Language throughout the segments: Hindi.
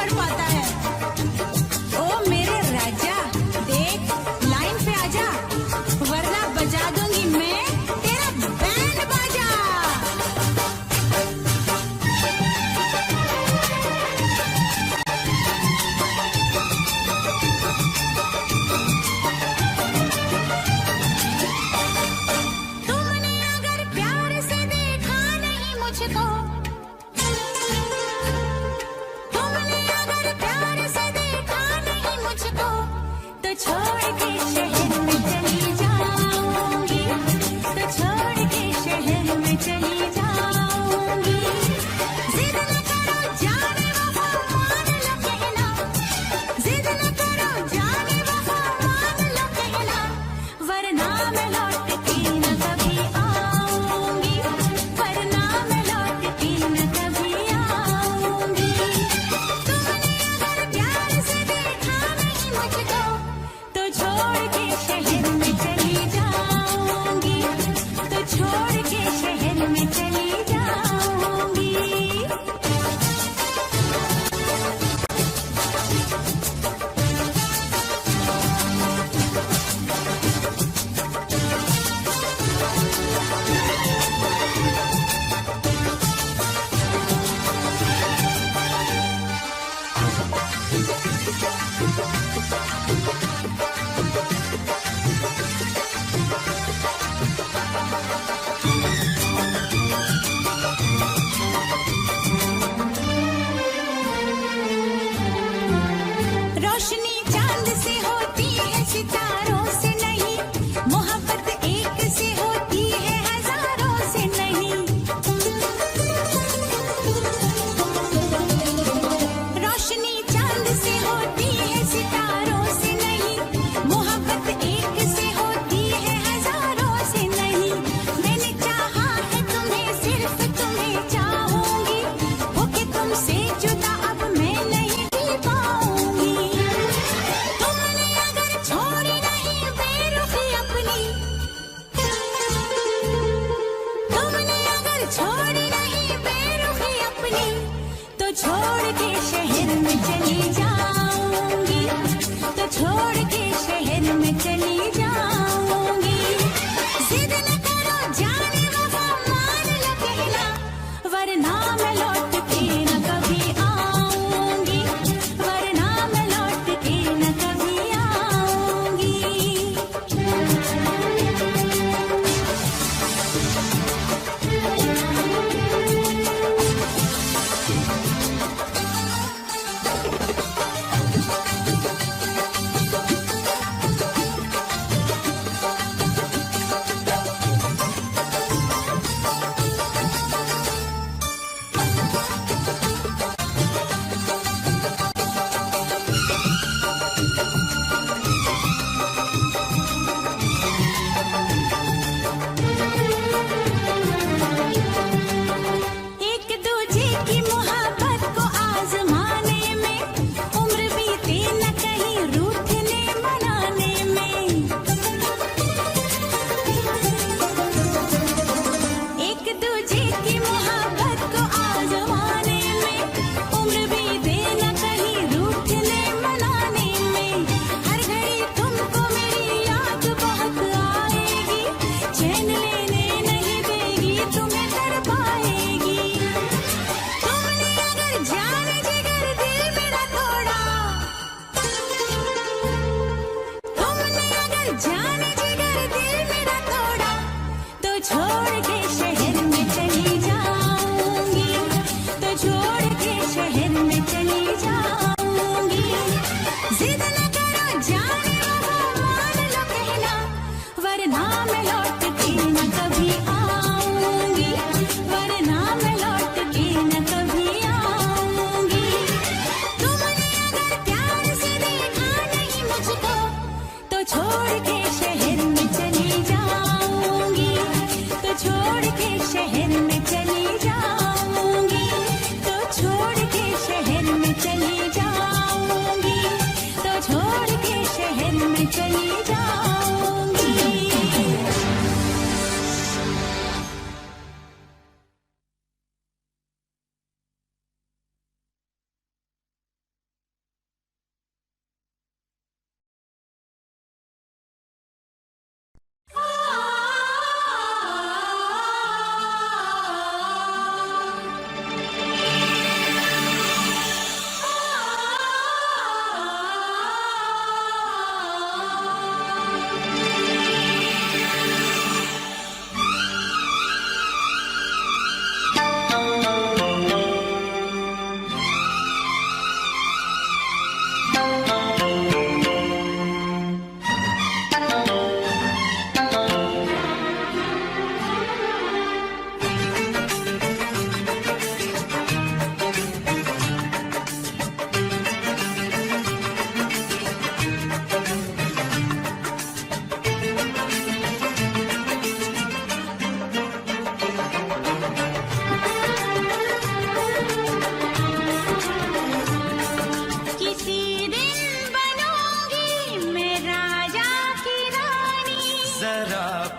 पढ़ पाता है। ओ मेरे राजा, देख लाइन पे आजा, वरना बजा दूंगी मैं तेरा बैंड बाजा। तुमने अगर प्यार से देखा नहीं मुझको, तुमने अगर प्यार से देखा नहीं मुझको, तो छोड़ के शहर में चली जाऊंगी, तो छोड़ के शहर में चली जाऊंगी। जिद न करो जाने वफा मान लो कहना, जिद न करो जाने वफा मान लो कहना, वरना मैं लौट के न कभी आऊंगी, वरना मैं लौट के न कभी आऊंगी। तुमने अगर प्यार से देखा नहीं मुझको, तो छोड़ के शहर में चली जाऊंगी, तो छोड़ के शहर में चली जाऊंगी। रोशनी चांद से होती है सितारों से नहीं, मोहब्बत एक से होती है हजारों से नहीं। रोशनी चांद से होती है सितारों से नहीं, मोहब्बत एक से होती है हजारों से नहीं। मैंने चाहा है तुम्हें, सिर्फ तुम्हें चाहूंगी, होके तुमसे जुदा अब मैं नहीं जी पाऊंगी। तुमने अगर छोड़ी नहीं बेरुखी अपनी, तुमने अगर छोड़ी नहीं बेरुखी अपनी, तो छोड़ के शहर में चली जाऊंगी, तो छोड़ के शहर में चली जाऊंगी। जिद न करो जाने वफा मान लो कहना, वरना मैं लौट के न कभी आऊंगी, वरना मैं लौट के न कभी आऊंगी। एक दूजे की मोहब्बत को आजमाने में, उम्र बीते न कहीं रूठने मनाने में। एक दूजे की मोहब्बत को आजमाने में, उम्र बीते न कहीं रूठने मनाने में। हर घड़ी तुमको मेरी याद बहुत आएगी, चैन लेने नहीं देगी, तुम्हें तड़पाएगी। तुमने अगर जाने जिगर दिल मेरा तोड़ा, तुमने अगर जाने जिगर दिल मेरा तोड़ा, तो छोड़ के शहर में चली जाऊंगी, तो छोड़ के शहर में चली जाऊंगी। जिद न करो जाने वफा मान लो कहना, वरना मैं लौट के न कभी आऊंगी, वरना मैं लौट के न कभी आऊंगी। तुमने अगर प्यार से देखा नहीं मुझको, तो छोड़ के शहर में चली जाऊंगी, तो छोड़ के शहर में चली जाऊंगी, तो छोड़ के शहर में चली जाऊंगी, तो छोड़ के शहर में चली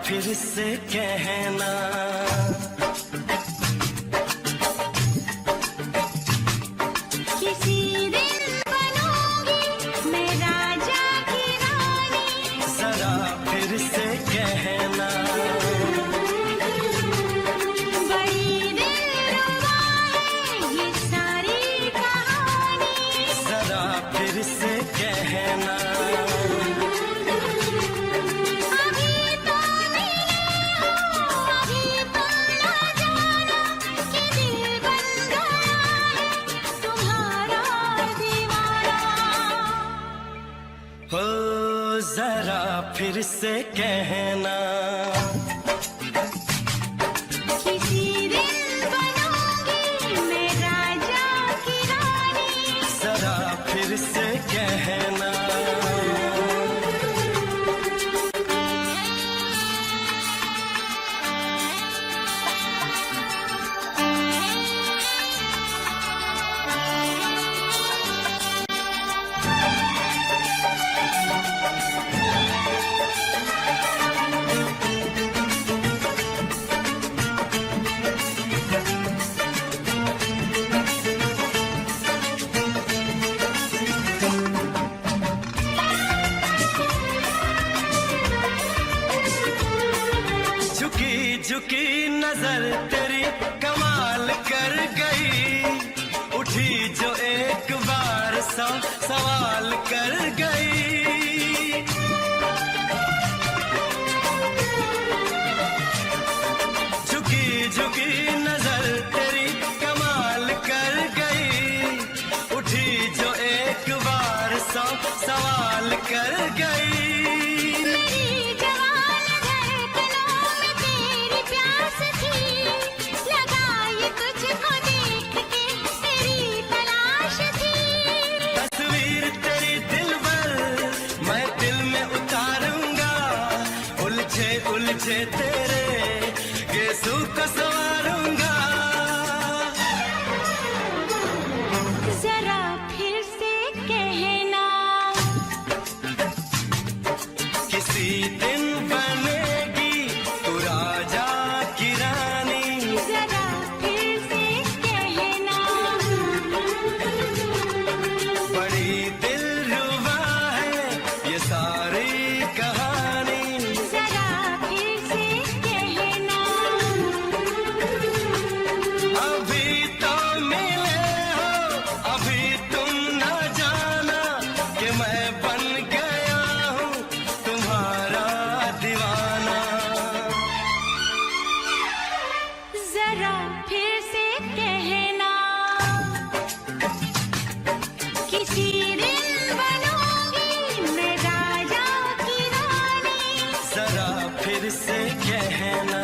फिर से कहना, किसी दिन बनूंगी मैं राजा की रानी, जरा फिर से कहना, बड़ी दिलरुबा है ये सारी कहानी, जरा फिर से कहना, अभी तो मिले हो अभी तो ना जाना कि दिल बन गया है तुम्हारा दीवाना, हो जरा फिर से कहना, किसी दिन बनूंगी मैं राजा की रानी, जरा फिर से कहना, झुकी झुकी नजर तेरी कमाल कर गई, उठी जो एक बार सौ सवाल कर गई, झुकी झुकी नजर तेरी कमाल कर गई, उठी जो एक बार सौ सवाल कर गई, मेरी जवान धड़कनों में तेरी प्यास थी, लगाई तुझको देख के तेरी तलाश थी, तस्वीर तेरी दिलबर मैं दिल में उतारूंगा, उलझे उलझे तेरे गेसू को संवारूंगा, जरा फिर से कहना, किसी दिन बनेगी तू राजा की रानी, जरा फिर से कहना, बड़ी दिलरुबा है ये सारी कहानी, जरा फिर से कहना, अभी तो मिले हो अभी तुम न जाना कि मैं बन गया हूँ तुम्हारा दीवाना, जरा फिर से कहना, किसी दिन बनूंगी मैं राजा की रानी, जरा फिर से कहना,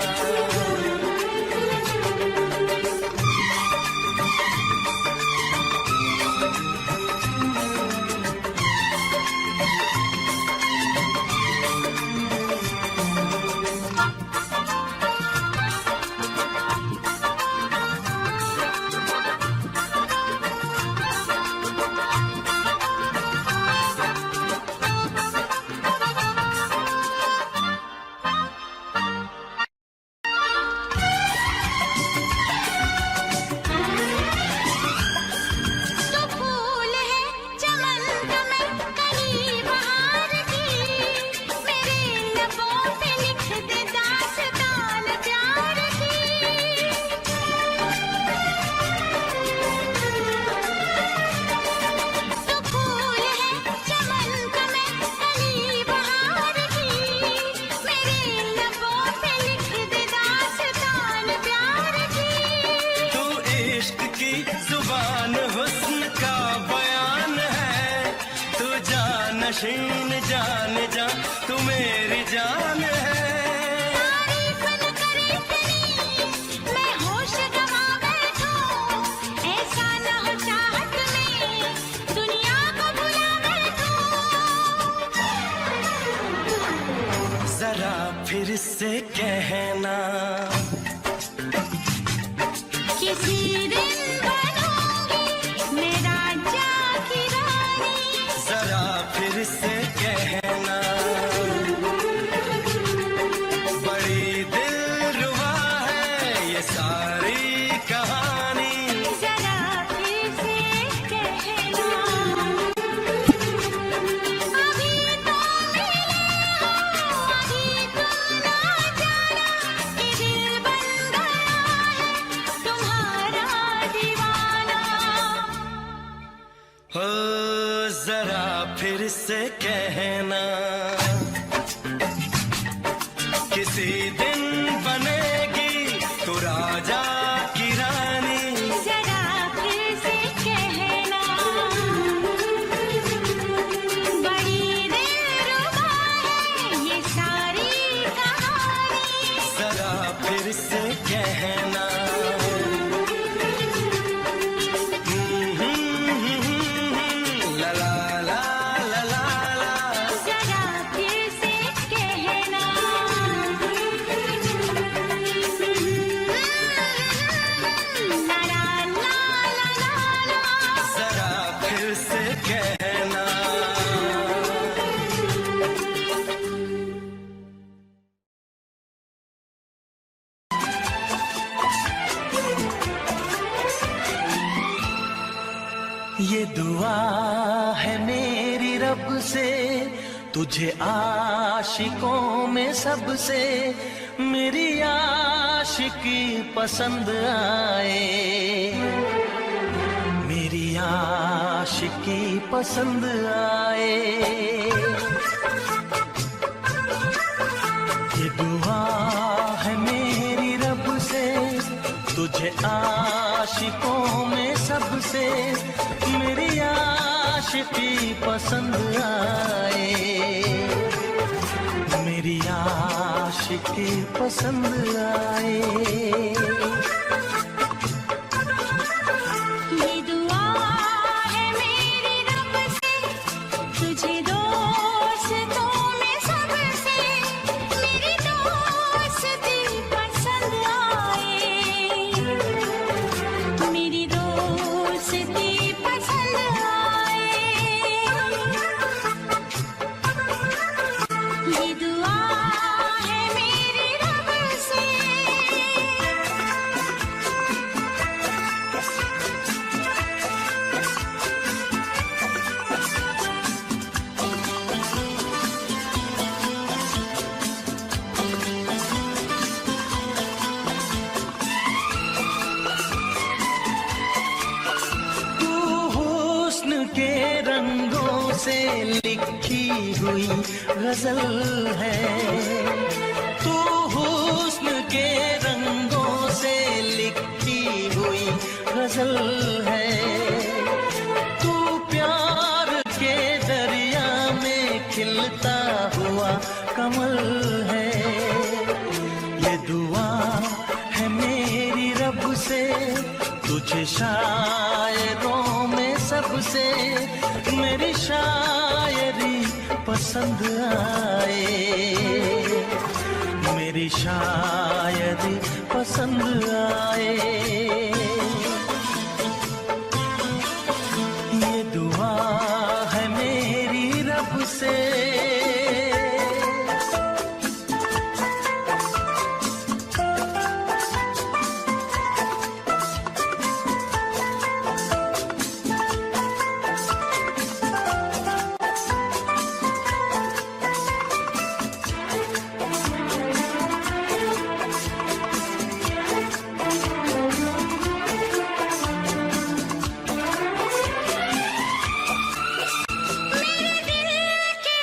तो फूल है चमन का मैं कली बहार की, मेरे लबों पे लिख दे दास्तान प्यार की, तो फूल है चमन का मैं कली बहार की, मेरे लबों पे लिख दे दास्तान प्यार की, तू इश्क की जुबान हुस्न का बयान है, तू जानशीन जान जा तू मेरी जान है, तारीफ न करे तेरी मैं होश गवा बैठूं, ऐसा न हो चाहत में दुनिया को भुला बैठूं, जरा फिर से कहना, किसी दिन बनूंगी मैं राजा की रानी, जरा फिर से कहना, हो जरा फिर से कहना, किसी दिन बनेगी तू राजा की रानी। जरा फिर से कहना, बड़ी दिलरुबा है ये सारी कहानी। जरा फिर से कहना, ला ला ला ला ला ला। जरा फिर से कहना, ला ला ला ला ला ला। जरा फिर से कहना। ये दुआ है मेरी रब से, तुझे आशिकों में सबसे मेरी आशिकी पसंद आए, मेरी आशिकी पसंद आए। ये दुआ है मेरी रब से, तुझे आशिकों में सबसे मेरी आशिकी पसंद आए, मेरी आशिकी पसंद आए। ये दुआ है मेरी रब से, तुझे दोस्तों में सबसे मेरी दोस्ती पसंद आए, मेरी दोस्ती पसंद आए। ये दुआ है मेरी रब से। तू हुस्न के रंगों से लिखी हुई गजल है, तू हुस्न के रंगों से लिखी हुई गजल है। तू प्यार के दरिया में खिलता हुआ कमल है। ये दुआ है मेरी रब से, तुझे शायरों में सबसे मेरी शायरी पसंद आए, मेरी शायरी पसंद आए। ये दुआ है मेरी रब से। मेरे दिल के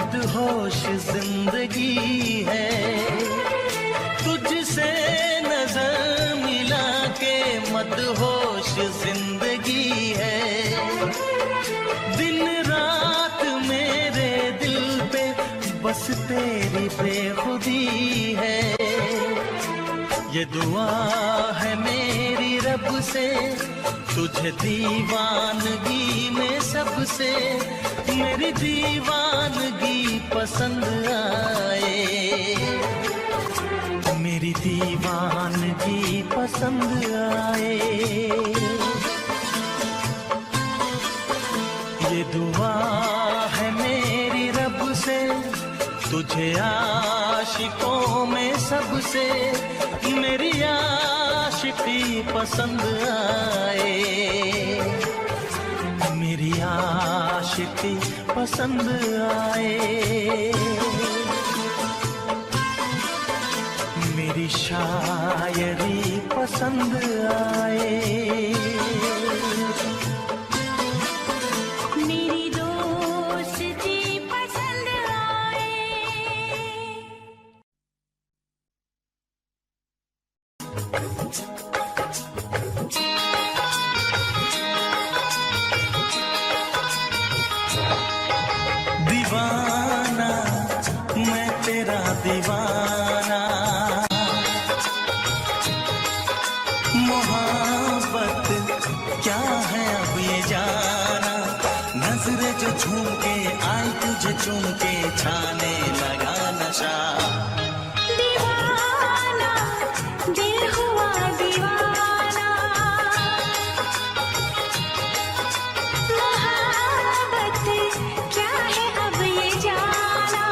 मदहोश जिंदगी है, तुझसे नजर मिला के मदहोश जिंदगी है। दिन रात मेरे दिल पे बस तेरी बेखुदी है। ये दुआ है मेरी रब से, तुझे दीवानगी में सबसे मेरी दीवानगी पसंद आए, मेरी दीवानगी पसंद आए। ये दुआ है मेरी रब से, तुझे आशिकों में सबसे मेरी आशिकी पसंद आए, मेरी आशिकी पसंद आए। मेरी शायरी पसंद आए, मेरी दोस्ती पसंद आए। दीवाना मैं तेरा दीवाना, मोहब्बत क्या है अब ये जाना। नजरें जो झूम के आई तुझे चूम के छाने लगा नशा। दीवाना दिल हुआ दीवाना, मोहब्बत क्या है अब ये जाना।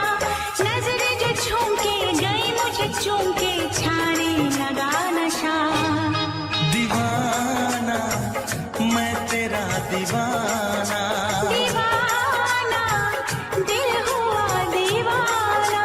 नजरें जो झूम के गई मुझे चूम के छाने लगा नशा। दीवाना मैं तेरा दीवाना, दीवाना दिल हुआ दीवाना।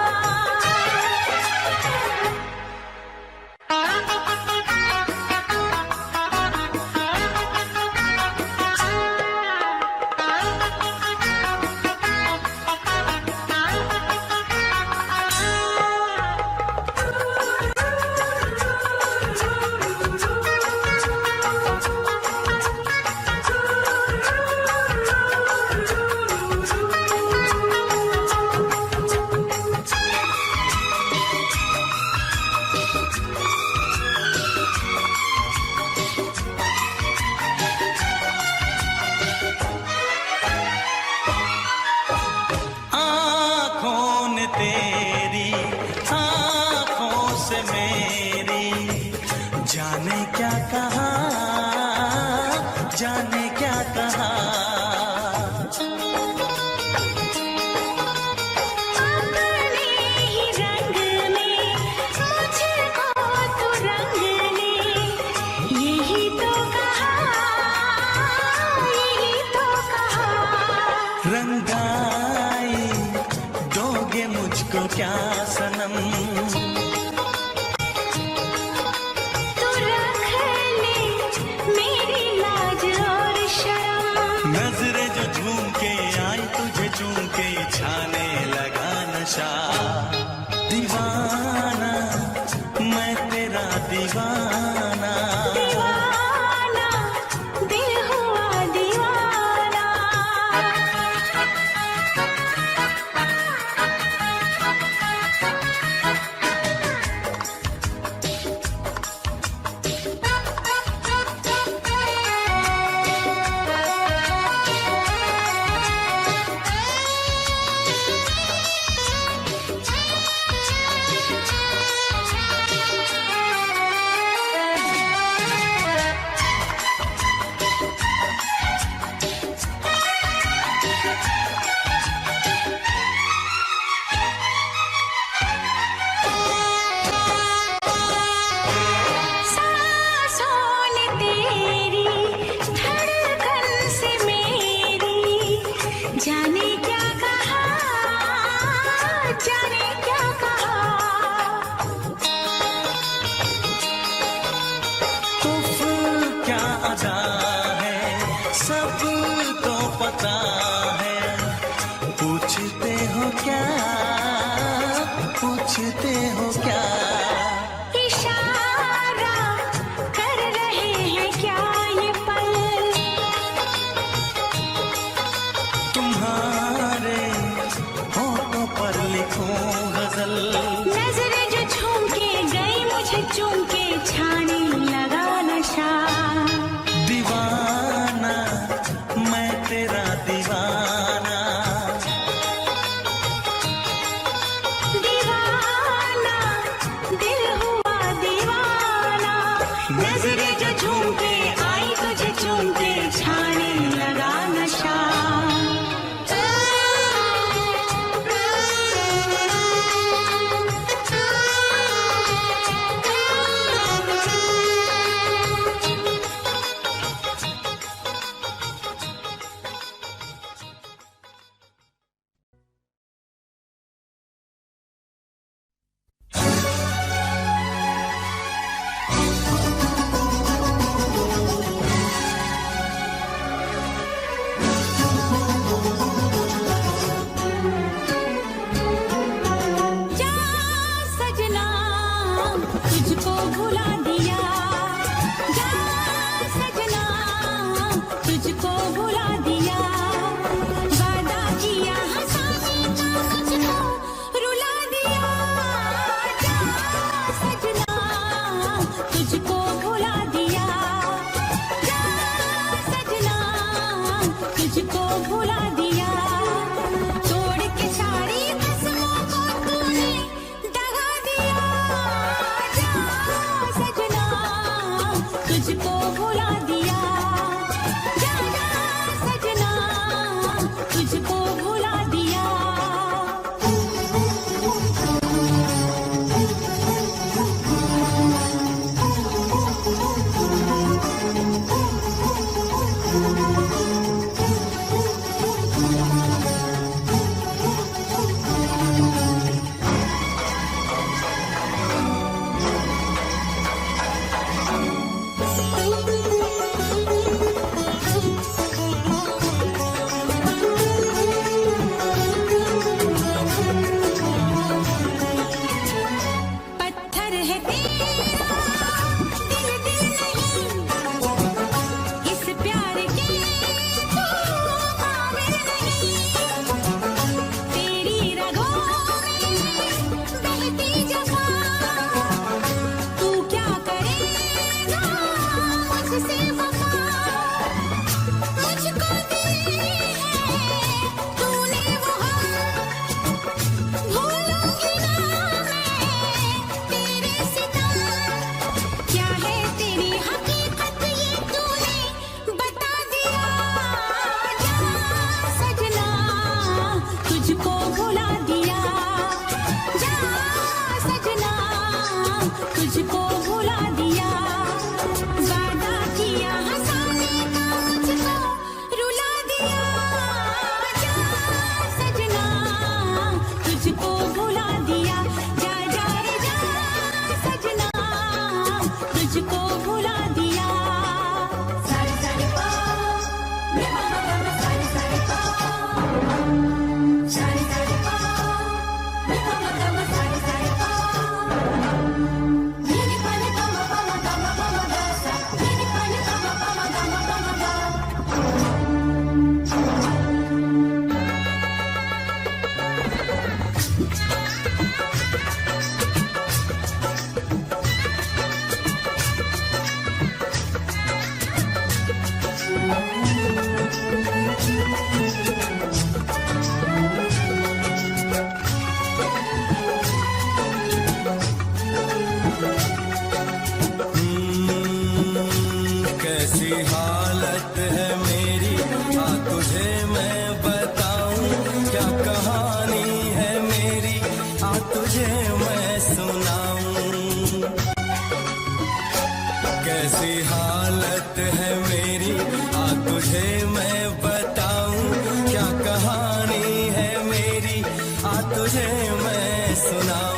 आँखों ने तेरी आँखों से मेरी जाने क्या कहा, जाने क्या कहा। अपने ही रंग में मुझको तो रंग ने यही तो कहा, यही तो कहा। रंगाई दोगे मुझको क्या सनम, तू रख ले मेरी लाज और शर्म। नजरें जो झूम के आई तुझे चूम के छाने लगा नशा। दीवाना मैं तेरा दीवाना, दीवाना दिल हुआ दीवाना। पूछते हो क्या? इशारा कर रहे हैं क्या ये पल? तुम्हारे होठों पर लिखूं गजल। नजरें जो झूम के गई मुझे चूम के छाने लगा नशा। दीवाना मैं तेरा दीवाना। दीवाना दिल हुआ दीवाना। नजरें जो झूम के आई तुझे चूम के छाने लगा नशा। जा सजना तुझको भुला दिया। जा सजना तुझको भुला दिया। वादा किया हंसाने का मुझको रुला दिया। जा सजना तुझको भुला दिया। जा सजना तुझको भुला दिया। तोड़ के सारी कसमों को तूने दगा दिया। जा सजना तुझको भुला दिया। जा सजना तुझको भुला दिया। पत्थर है तेरा दिल दिल नहीं। इस प्यार के तू काबिल नहीं। तेरी रगों में बहती जफा। तू क्या करेगा मुझसे वफा। मुझको दी है तूने वो भूलूंगी ना मैं तेरे सितम। क्या है तेरी हकीकत ये तूने बता दिया। जा सजना तुझको भुला दिया। जा सजना तुझको भुला दिया। वादा किया हंसाने का मुझको रुला दिया। जा सजना तुझको भुला दिया। जा जा रे जा सजना तुझको भुला दिया। सारे सारे पा मे मा मा मा सारे सारे पा। सारे सारे पा मे मा मा मा सारे सारे पा। नी नी पा नी पा मा पा मा गा मा पा मा गा सा। नी नी पा नी पा मा पा मा गा मा पा मा गा। कैसी हालत है मेरी आ तुझे मैं बताऊं। क्या कहानी है मेरी आ तुझे मैं सुनाऊं। कैसी हालत है मेरी आ तुझे मैं बताऊं। क्या कहानी है मेरी आ तुझे मैं सुनाऊं।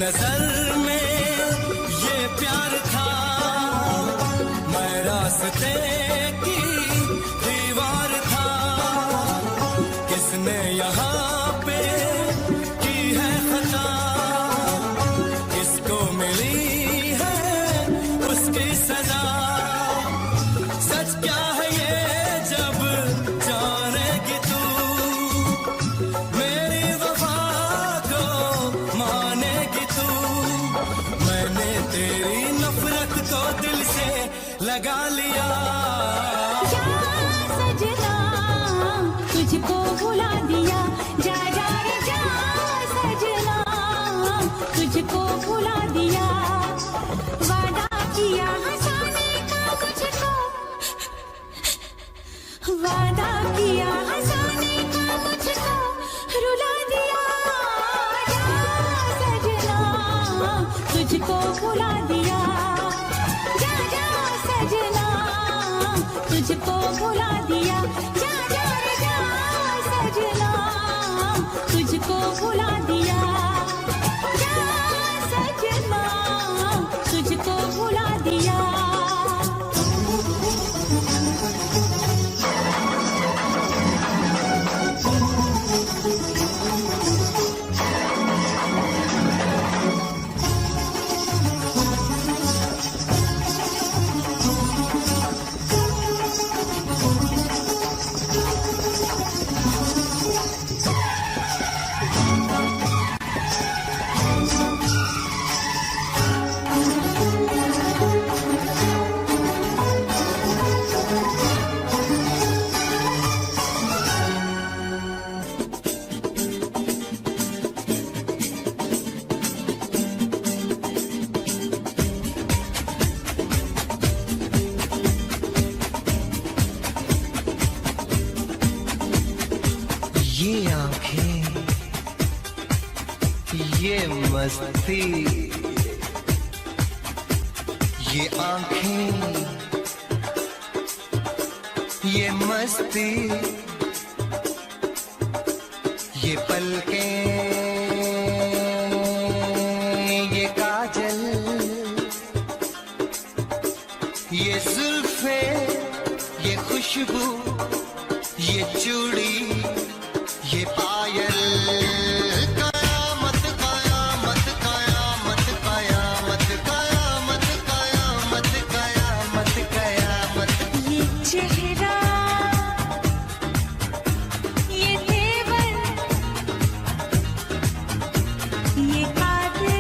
नजर में ये प्यार था, मैं रास्ते की दीवार था। किसने यहाँ पे की है खता, किसको मिली है उसकी सजा। सच क्या है ये जब जानेगी तू, मेरी वफा को मानेगी तू। मैंने तेरी नफरत को दिल से लगा लिया। जा सजना तुझको भुला दिया, जा जा रे जा सजना तुझको भुला दिया। वादा किया हंसाने का मुझको, वादा किया हंसाने का मुझको रुला दिया। जा सजना तुझको भुला दिया, जा जा सजना तुझको भुला दिया। जा जा रे जा सजना तुझको भुला दिया, जा सजना तुझको भुला दिया। ये आंखें, ये मस्ती, ये आंखें, ये मस्ती, ये पलकें, ये काजल, ये जुल्फे, ये खुशबू, ये चूड़ी, ये पायल। कयामत कयामत कयामत कयामत कयामत कयामत कयामत कयामत। ये चेहरा, ये तेवर, ये कातिल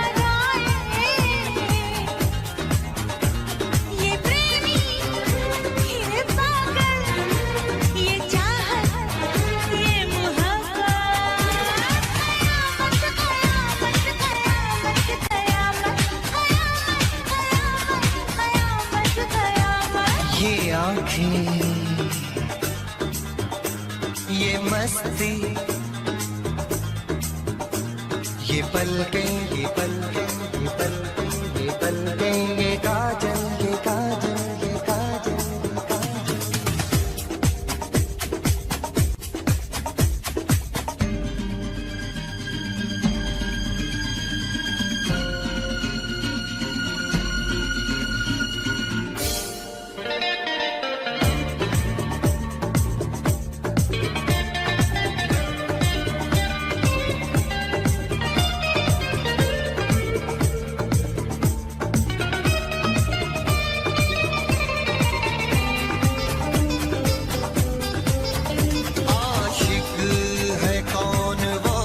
अदाएं, ये प्रेमी, ये पागल, ये चाहत, ये मोहब्बत। कयामत कयामत कयामत कयामत कयामत कयामत। ये आंखें, ये मस्ती, ये पलकें, ये पलकें, ये पलकें, ये पलकें, ये काजल, ये काजल, ये काजल, ये काजल। आशिक है कौन वो,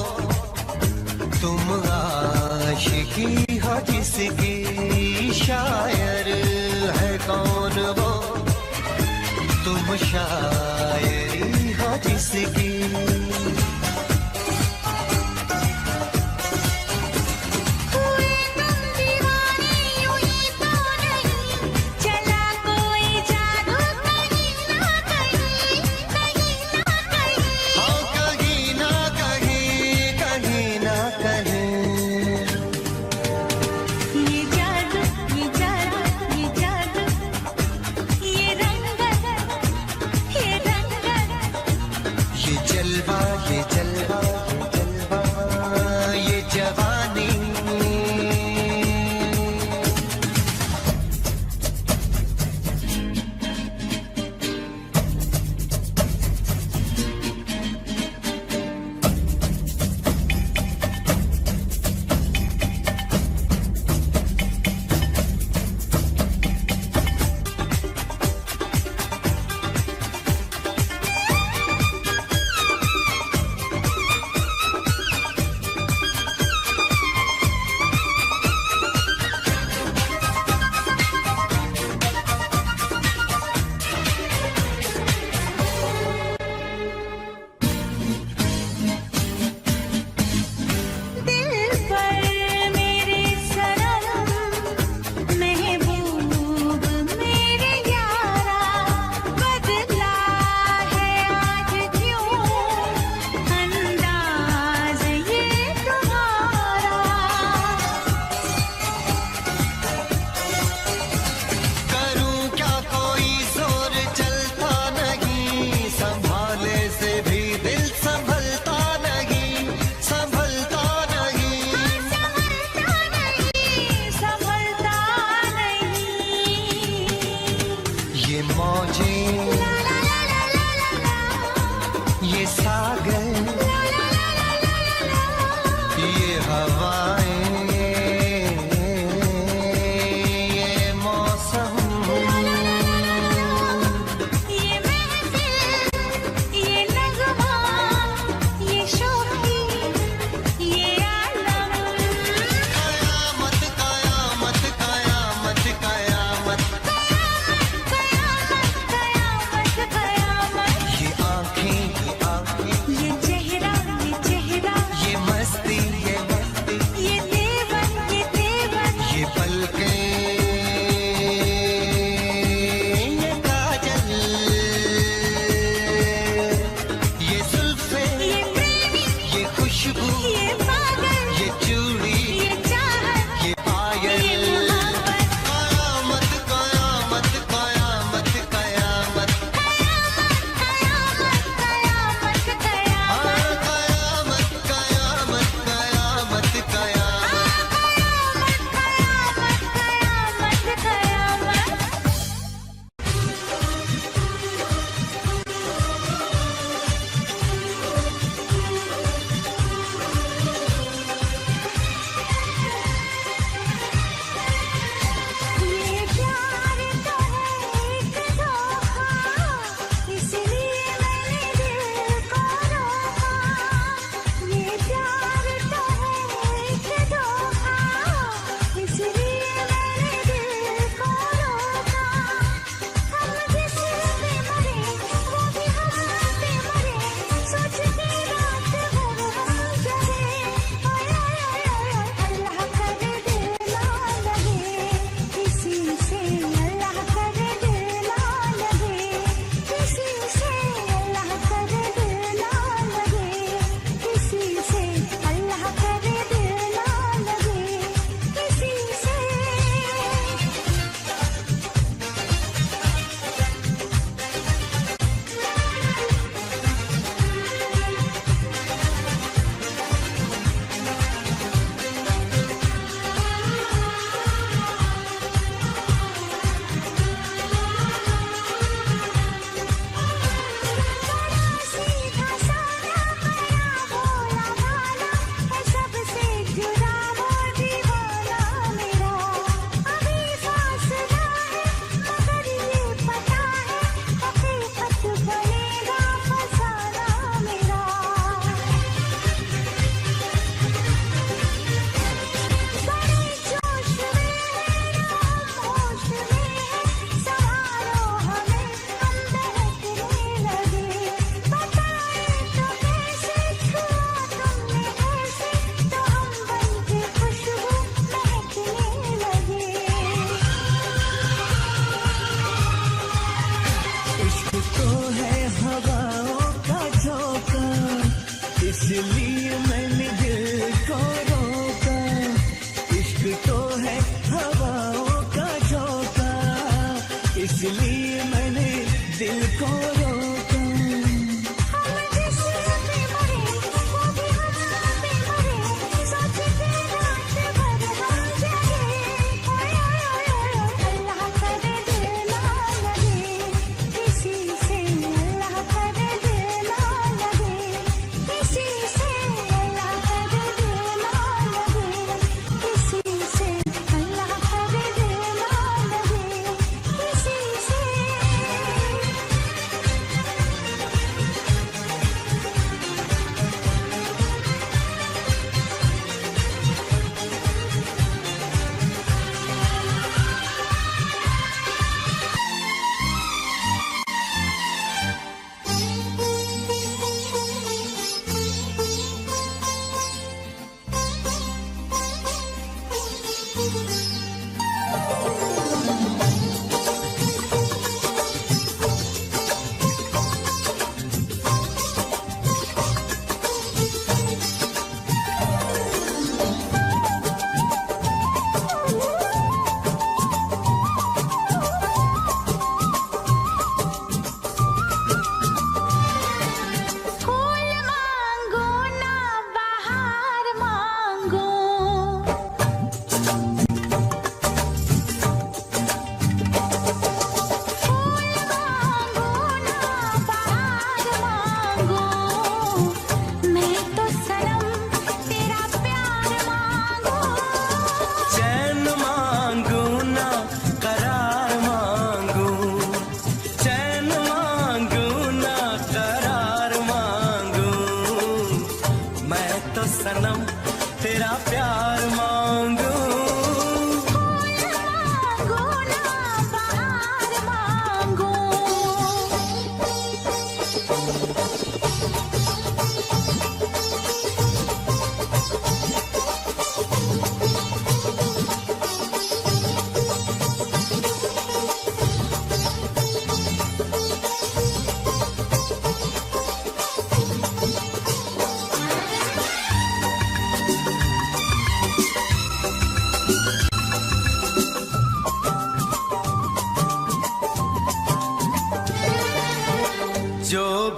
तुम आशिकी हो जिसकी, शायर है कौन वो, तुम शायरी हो जिसकी। हुए तुम दीवाने यूं ही तो नहीं, चला कोई जादू कहीं ना कहीं, कहीं ना कहीं। हाँ कहीं ना कहीं, कहीं ना कहीं। ये जादू, ये जादू, ये जादू, ये रंगत, ये रंगत। ये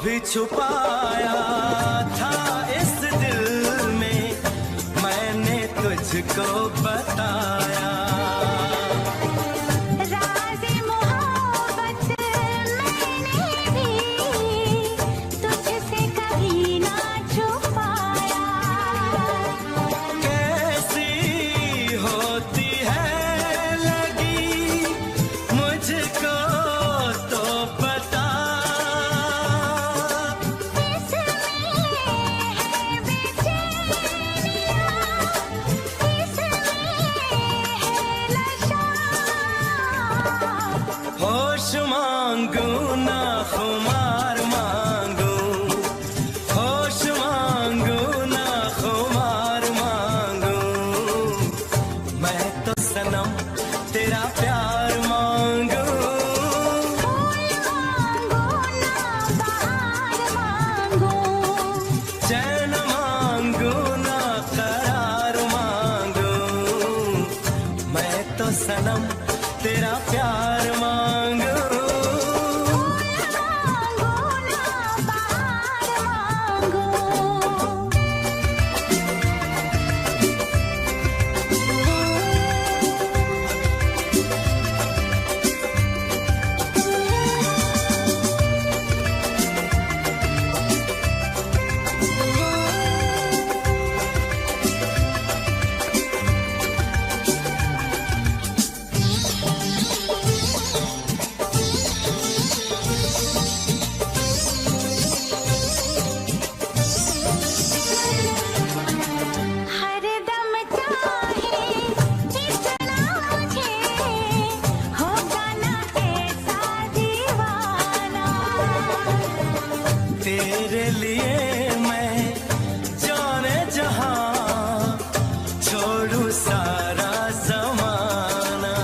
भी छुपाया था इस दिल में, मैंने तुझको बताया। होश मांगू ना खुमार मांगू, होश मांगू ना खुमार मांगू, मैं तो सनम तेरा प्यार मांगू। चैन मांगू ना करार मांगू, मैं तो सनम तेरा प्यार मांगू। तेरे लिए मैं जाने जहां छोड़ू सारा ज़माना।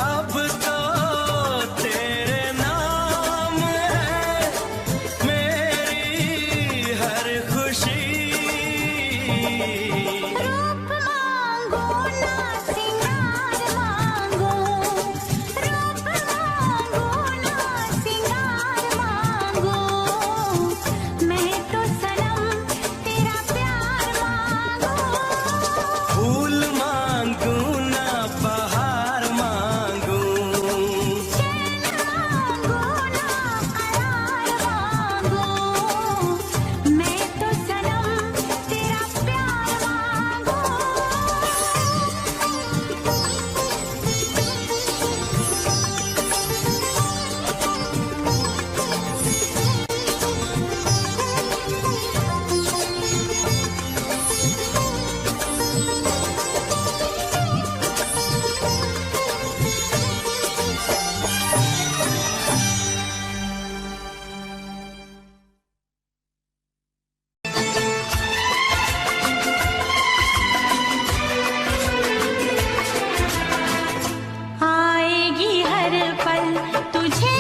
अब तो तेरे नाम है मेरी हर खुशी। फूल मांगू ना बहार मांगू, मैं तो सनम तेरा प्यार मांगू। आएगी हर पल तुझे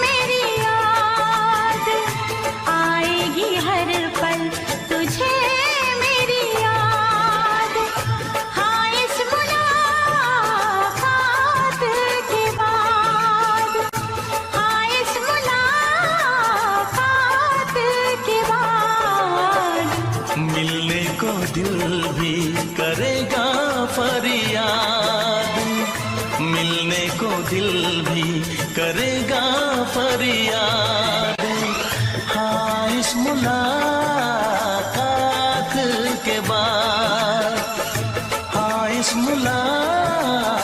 मेरी याद, आएगी हर पल तुझे मेरी याद। हाँ इस मुलाकात के बाद, हाँ इस मुलाकात के बाद, मिलने को दिल भी करेगा फरियाद, मिलने को दिल भी करेगा फरियाद। हाँ इस मुलाकात के बाद, हाँ इस मुलाकात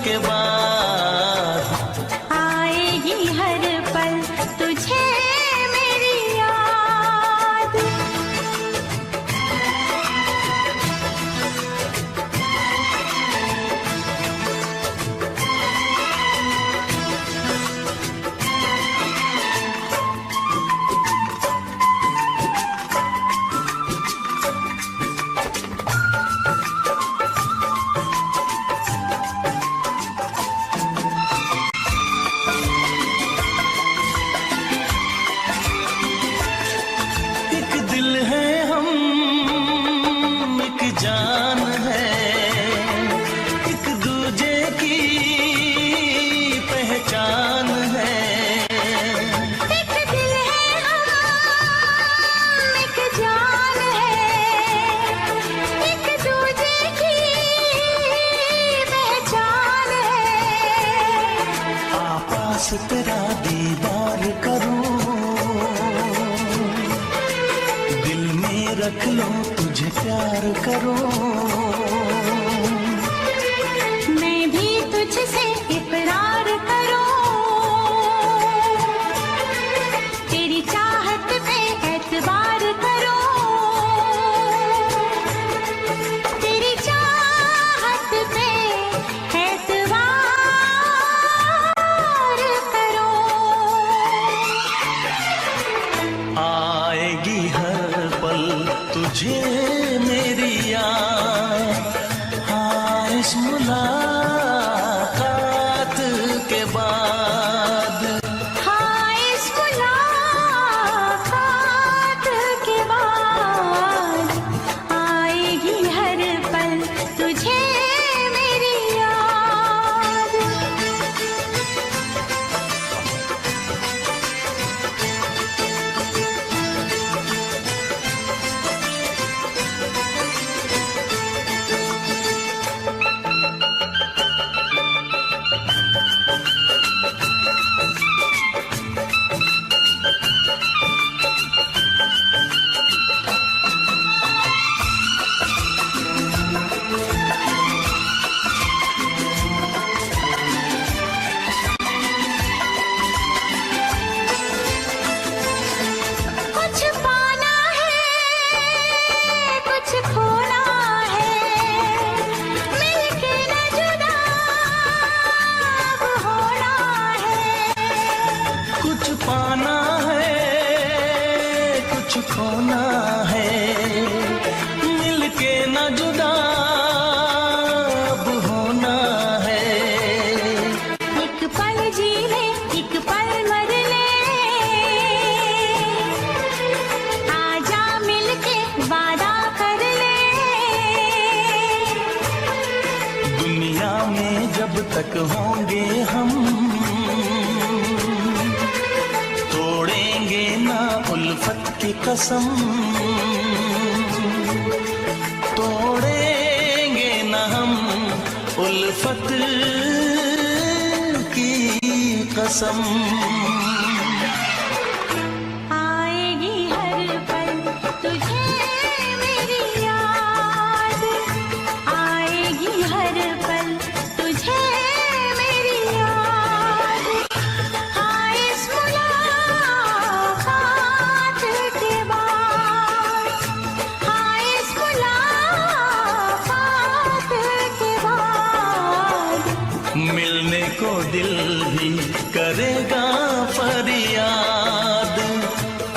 के बाद, आएगी हर पल तुझे मेरी याद। पहचान है। एक दिल है हम, एक जान है, एक दूजे की पहचान है। पास तेरा दीदार करूं, दिल में रख लो तुझे प्यार करूं। मैं भी तुझसे इकरार करूं, तेरी चाहत पे एतबार करूं, तेरी चाहत पे एतबार करूं। आएगी हर पल तुझे मेरी याद, हाँ इस मुलाकात के बाद। हाँ इस मुलाकात के बाद आएगी हर पल तुझे मेरी याद। कुछ पाना है, कुछ खोना है, मिलके न जुदा अब होना है। कुछ पाना है, कुछ खोना है, मिलके न जुदा अब होना है। एक पल जी ले, एक पल मर ले, आजा मिलके वादा कर ले। दुनिया में जब तक होंगे हम, तोड़ेंगे ना उल्फत की कसम, तोड़ेंगे ना हम उल्फत की कसम। आएगी हर पल तुझे मेरी याद, आएगी हर पल तुझे मेरी याद। हाँ इस मुलाकात के बाद, हाँ इस मुलाकात के बाद मिलने को दिल भी करेगा फरियाद,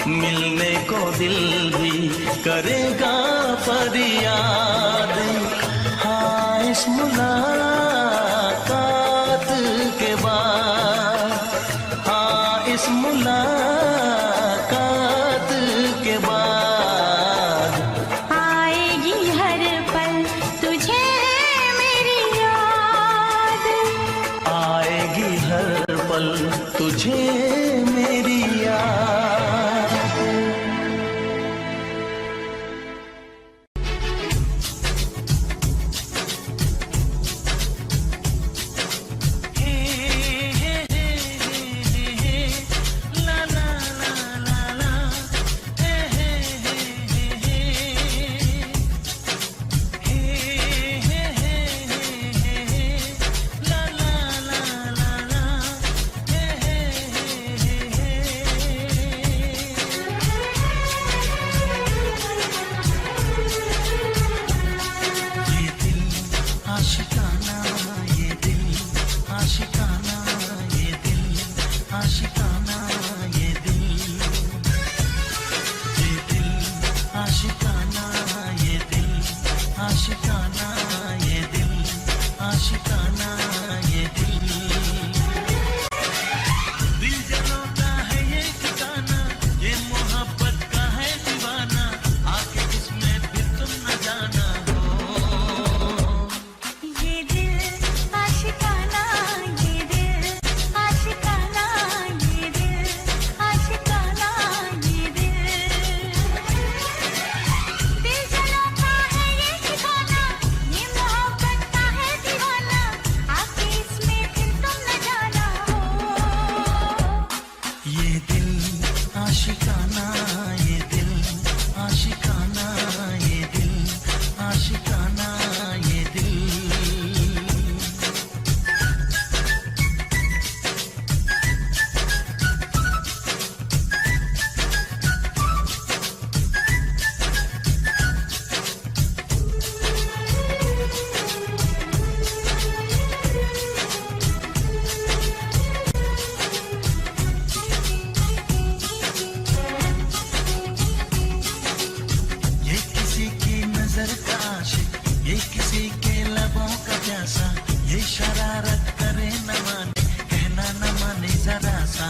मिलने को दिल भी करेगा फरियाद। हाँ इस मुलाकात के बाद, हाँ इस मुलाकात के बाद आएगी हर पल तुझे मेरी याद। आएगी हर पल तुझे मेरी याद। शरारत करे न माने, कहना न माने जरा सा।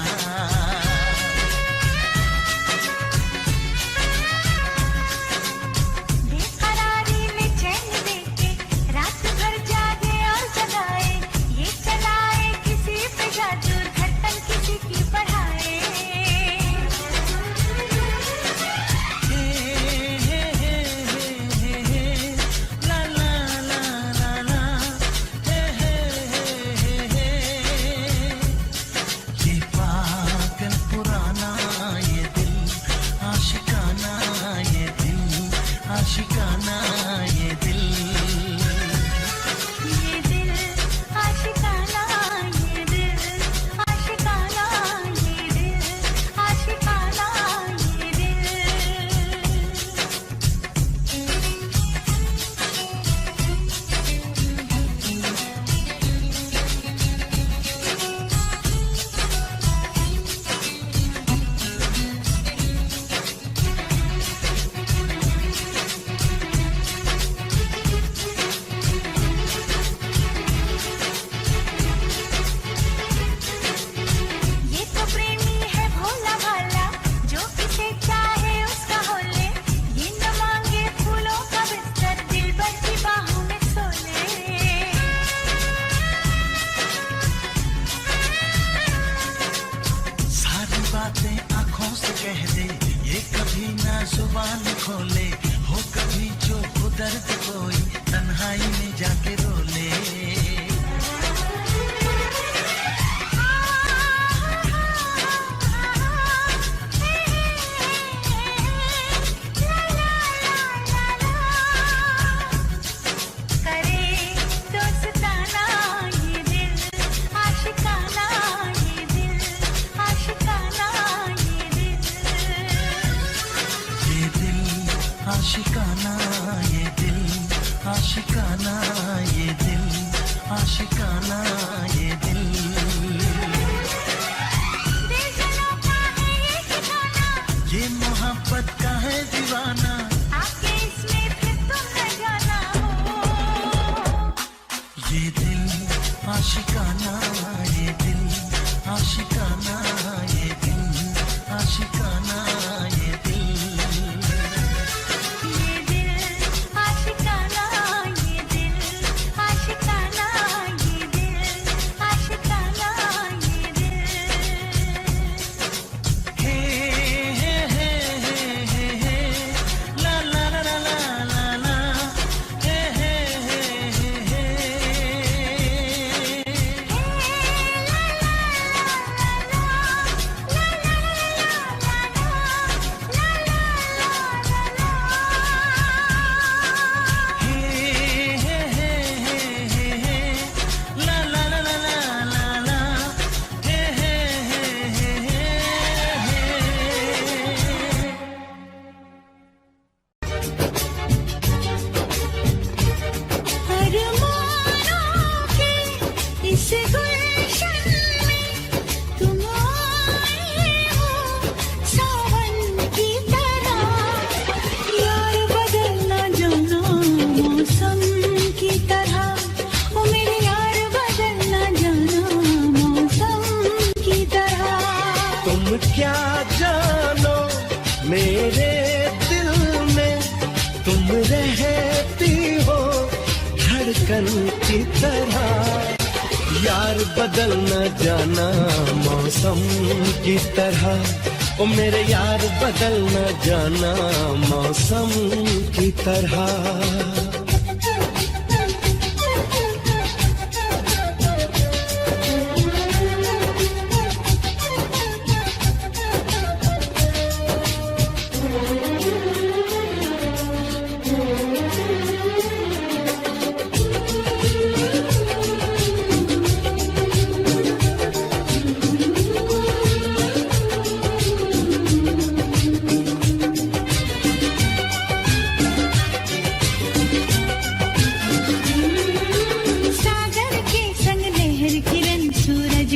बेकरारी में चैन देके रात भर जागे और जगाए, ये चलाए किसी पे जादू, धड़कन किसी की बढ़ाए। ला ला ला ला ला, हे हे हे हे हे। ये पागल पुराना ये दिल आशिकाना, ये दिल आशिकाना, ये दिल। ये दिल आशिकाना, ये दिल आशिकाना, ये दिल आशिकाना, ये दिल। ये तो प्रेमी है भोला भाला, जो किसे चाहे उसका हो ले, ये न मांगे फूलों का बिस्तर, दिल भर की बाहों में सो ले। सारी बातें आंखों से कह दे, ये कभी ना जुबान खोले, हो कभी जो दर्द कोई तन्हाई में जाके रोले। करे दोस्ताना ये दिल आशिकाना, ये दिल आशिकाना, ये दिल। ये दिल आशिकाना, ये दिल आशिकाना, ये दिल आशिकाना, ये दिल। दिल का है ये ठिकाना, ये मोहब्बत का है दीवाना, आके इसमें फिर तुम न जाना हो। ये दिल आशिकाना, ये दिल आशिकाना, ये दिल आशिकाना, ये दिल। ये दिल आशिकाना, ये दिल आशिकाना, ये दिल आशिकाना, ये दिल। हे हे हे हे हे, ला ला ला ला ला ला ला, हे हे हे हे हे। अरमानों के इस गुलशन में तुम आए हो सावन की तरह, यार बदलना जाना मौसम की तरह, ओ मेरे यार बदलना जाना मौसम की तरह। तुम क्या जानो मेरे दिल में, तुम रहती हो धड़कन की तरह। यार बदल न जाना मौसम की तरह, ओ मेरे यार बदल न जाना मौसम की तरह।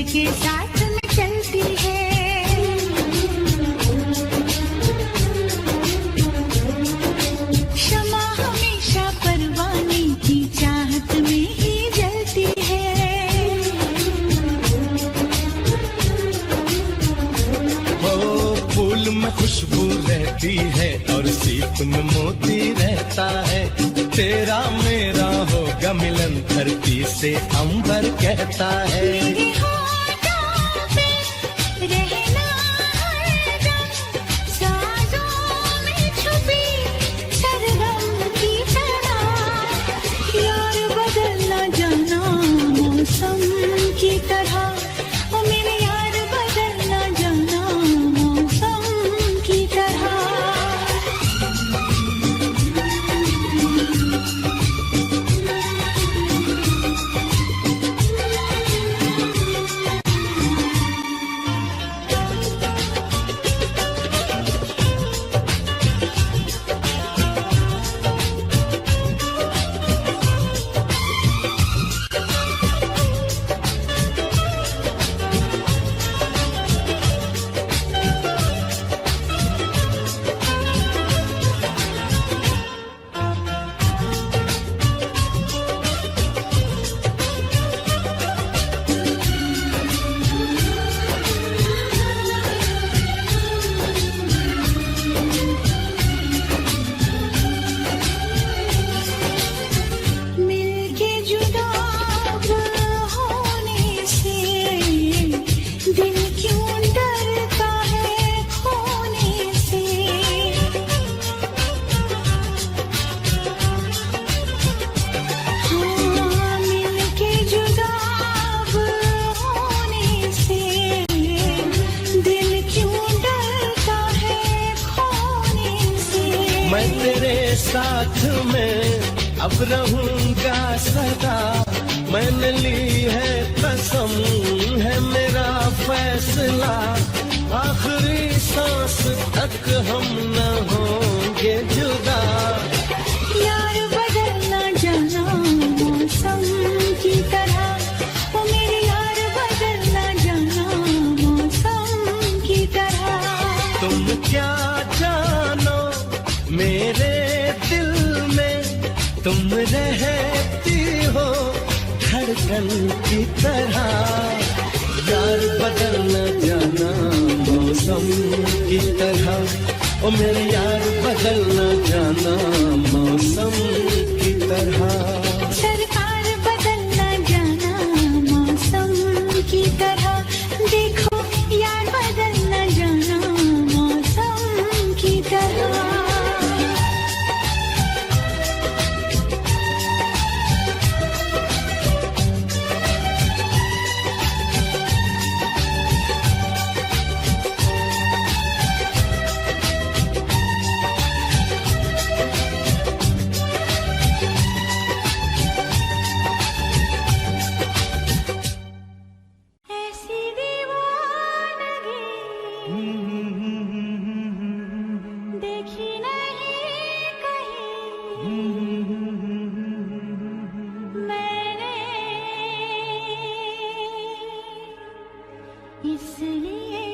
के साथ में चलती है। शमा हमेशा परवाने की चाहत में ही जलती है। खुशबू रहती है और सीप में मोती रहता है। तेरा मेरा होगा मिलन धरती से अंबर कहता है। मेरे होठों पे रहना हरदम, साजों में छुपी शबनम की तरह। यार बदलना जाना मौसम की तरह, ओ मेरे यार बदलना जाना मौसम की तरह। मिलके जुदा होने से दिल क्यों डरता है खोने से। हाँ, मिलके जुदा होने से दिल क्यों डरता है खोने से। मैं तेरे साथ में अब रहूंगा सदा। मैंने ली है कसम, है मेरा फैसला। आखिरी सांस तक हम न होंगे जुदा। यार बदलना जाना मौसम की तरह, ओ मेरे यार बदलना जाना मौसम की तरह। तुम क्या जानो मेरे दिल में, तुम रहती हो धड़कन की तरह। यार बदलना जाना मौसम की तरह, ओ मेरे यार बदलना जाना मौसम की तरह। सरकार बदलना जाना मौसम की तरह, देखो यार बदलना जाना मौसम की तरह। ऐसी दीवानगी देखी नहीं कहीं मैंने, इसलिए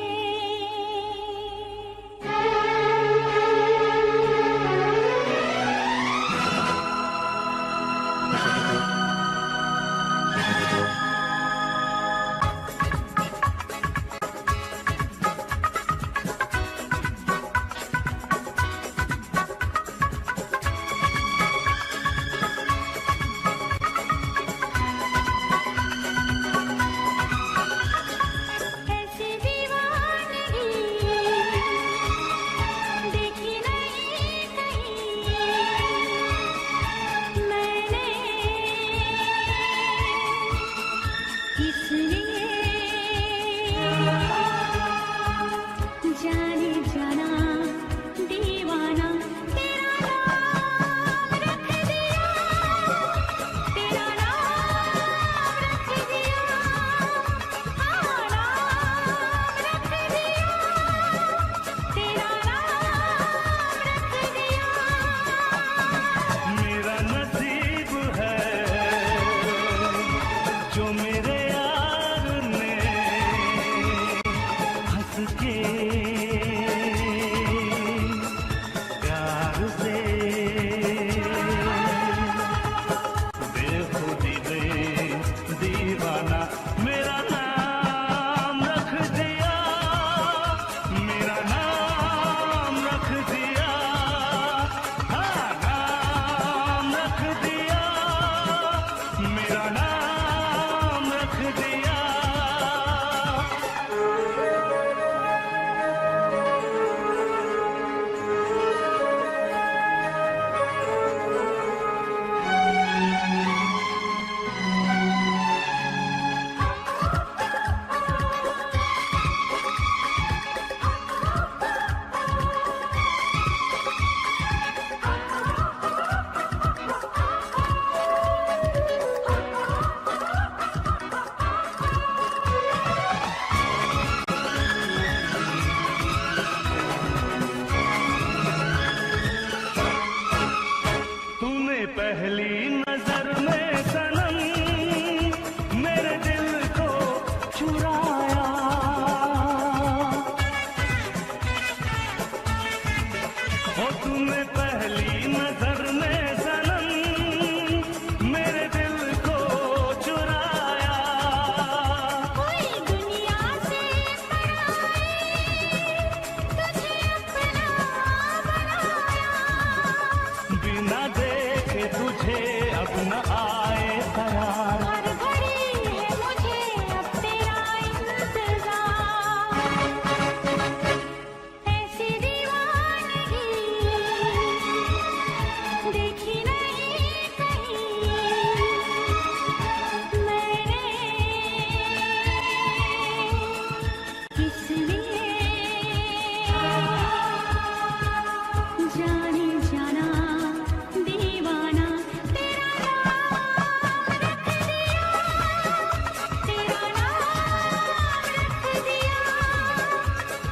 ऐसी दीवानगी देखी नहीं कहीं मैंने, इसलिए जाने जाना दीवाना तेरा नाम रख दिया, तेरा नाम रख दिया, हाँ नाम रख दिया, तेरा नाम रख दिया। मेरा नसीब है जो मेरे यार चुराया। हो तुम्हें पहली नजर में सनम मेरे दिल को चुराया। कोई दुनिया से पराई तुझे अपना बनाया। बिना देखे तुझे अब न आए करार। हर घड़ी है मुझे अब तेरा इंतजार। ऐसी दीवानगी देखी नहीं कहीं मैंने, इसलिए जाने जाना दीवाना तेरा नाम रख दिया। तेरा नाम रख दिया।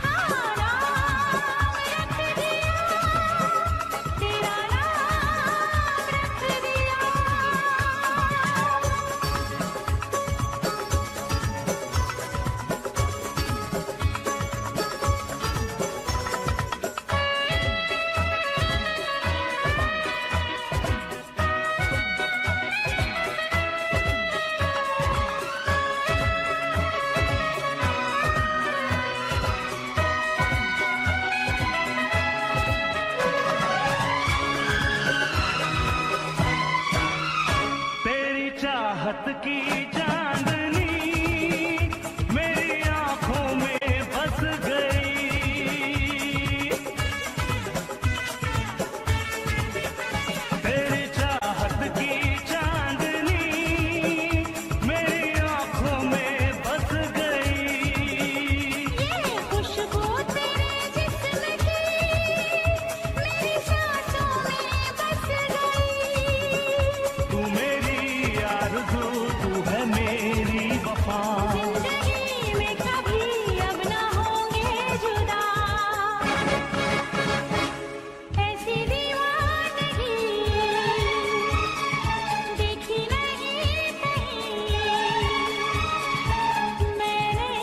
हाँ, नाम रख दिया। तेरा नाम रख दिया। तेरी चाहत की चांदनी मेरी आंखों में बस गई। तेरी चाहत की चांदनी मेरी आंखों में बस गई। ये खुशबू तेरे जिस्म की मेरी सांसों में बस गई। तू मेरी आरज़ू, तू है मेरी वफा। जिंदगी में कभी अब ना होंगे जुदा। ऐसी दीवानगी देखी नहीं कहीं मैंने,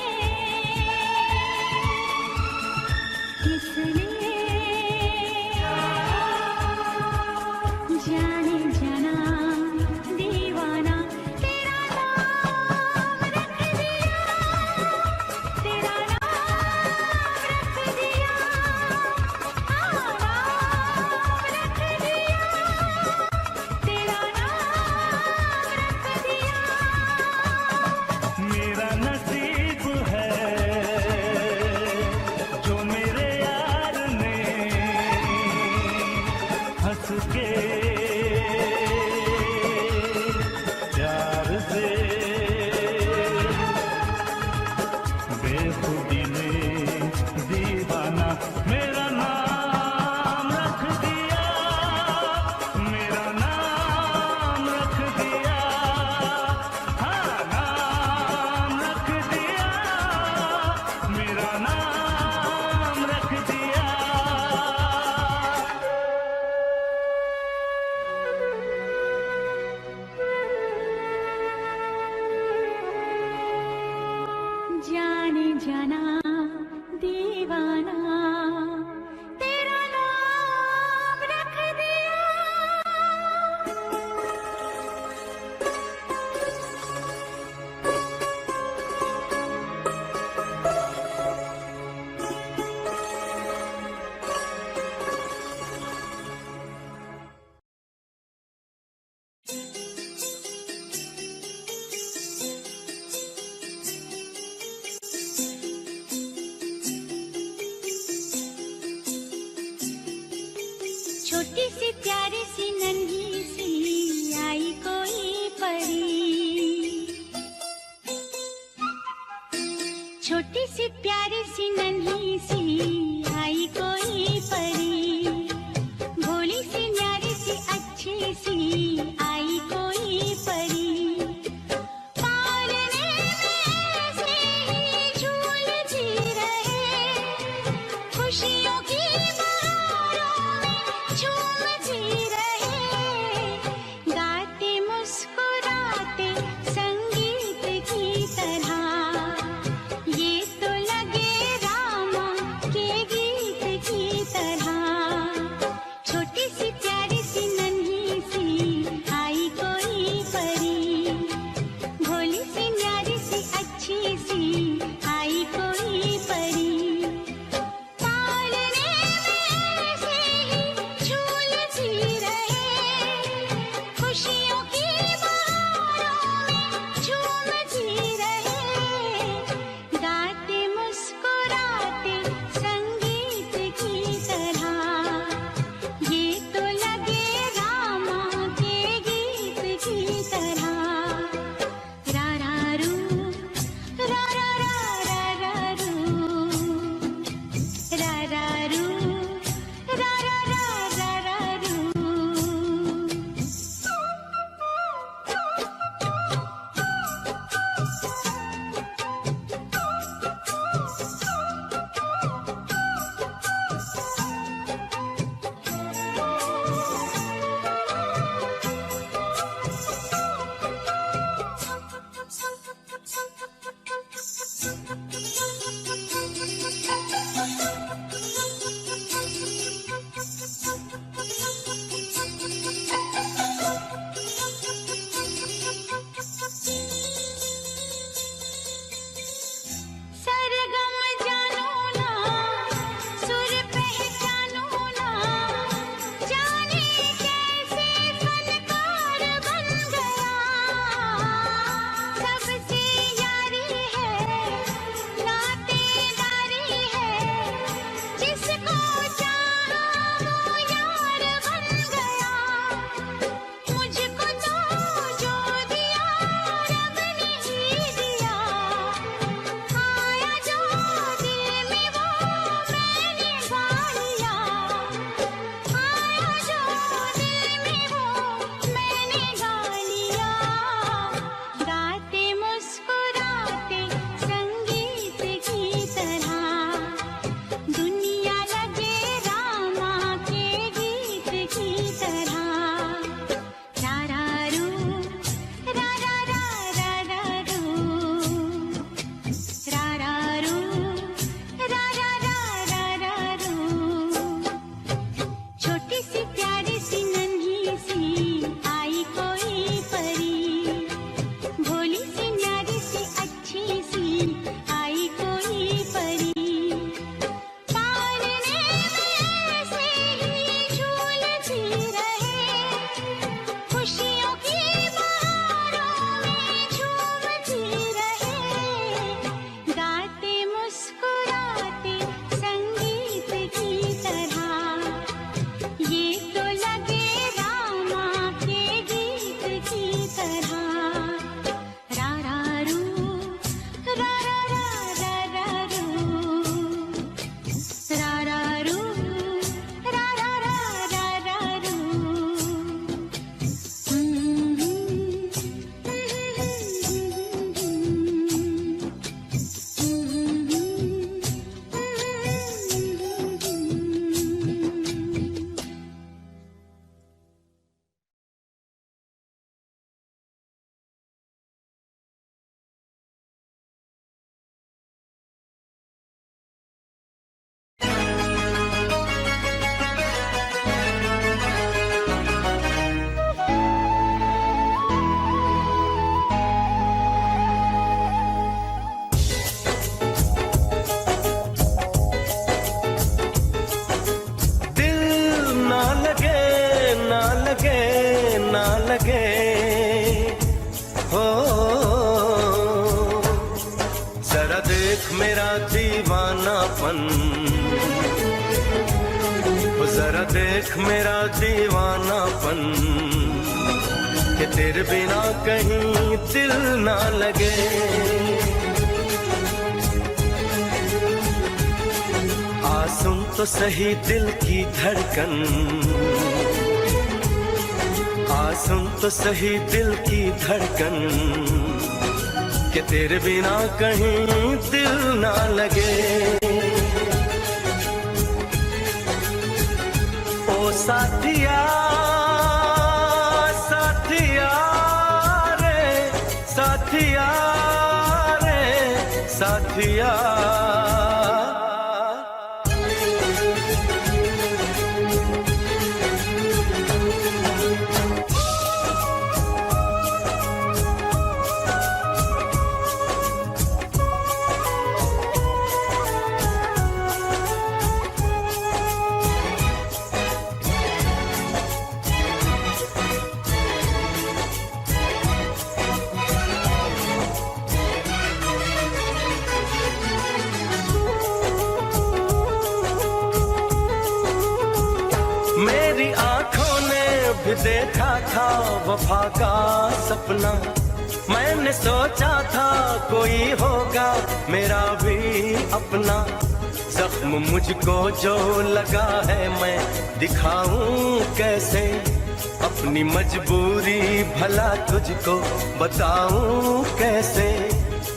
इसलिए जाने जाना दीवाना तेरा नाम रख दिया। तेरा नाम रख दिया। हाँ, नाम रख दिया। तेरा नाम रख दिया। मेरा नसीब है जो मेरे यार ने हंस के प्यार से बेखुदी में दीवाना मेरा नाम रख दिया। मेरा नाम रख दिया। हाँ, नाम रख दिया। मेरा नाम रख दिया। जाने जाना दीवाना तेरा नाम रख दिया। छोटी सी प्यारी सी नन्ही सी आई कोई परी। छोटी सी प्यारी सी नन्ही सी आई कोई परी। भोली सी न्यारी सी अच्छी सी आई कोई परी। पालने में ऐसे ही झूलती रहे, खुशियों की बहारों में झूमती रहे। गाते मुस्कुराते संगीत की तरह मेरा दीवानापन, जरा देख मेरा दीवानापन, कि तेरे बिना कहीं दिल ना लगे। आ सुन तो सही दिल की धड़कन, आ सुन तो सही दिल की धड़कन, कि तेरे बिना कहीं दिल ना लगे। ओ साथिया साथिया रे, साथिया रे साथिया। मेरी आंखों ने भी देखा था वफा का सपना, मैंने सोचा था कोई होगा मेरा भी अपना। जख्म मुझको जो लगा है मैं दिखाऊं कैसे, अपनी मजबूरी भला तुझको बताऊं कैसे।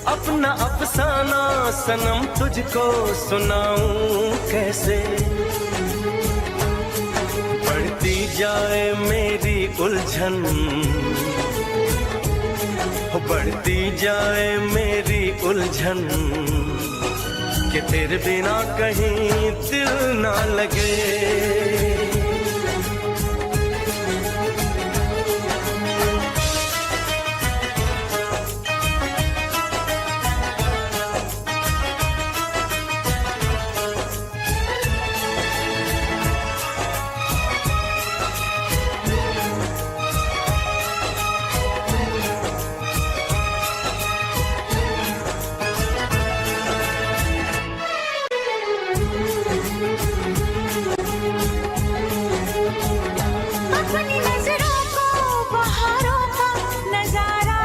अपना अफसाना सनम तुझको सुनाऊं कैसे। बढ़ती जाए मेरी उलझन, बढ़ती जाए मेरी उलझन, कि तेरे बिना कहीं दिल ना लगे। अपनी नजरों को बहारों का नजारा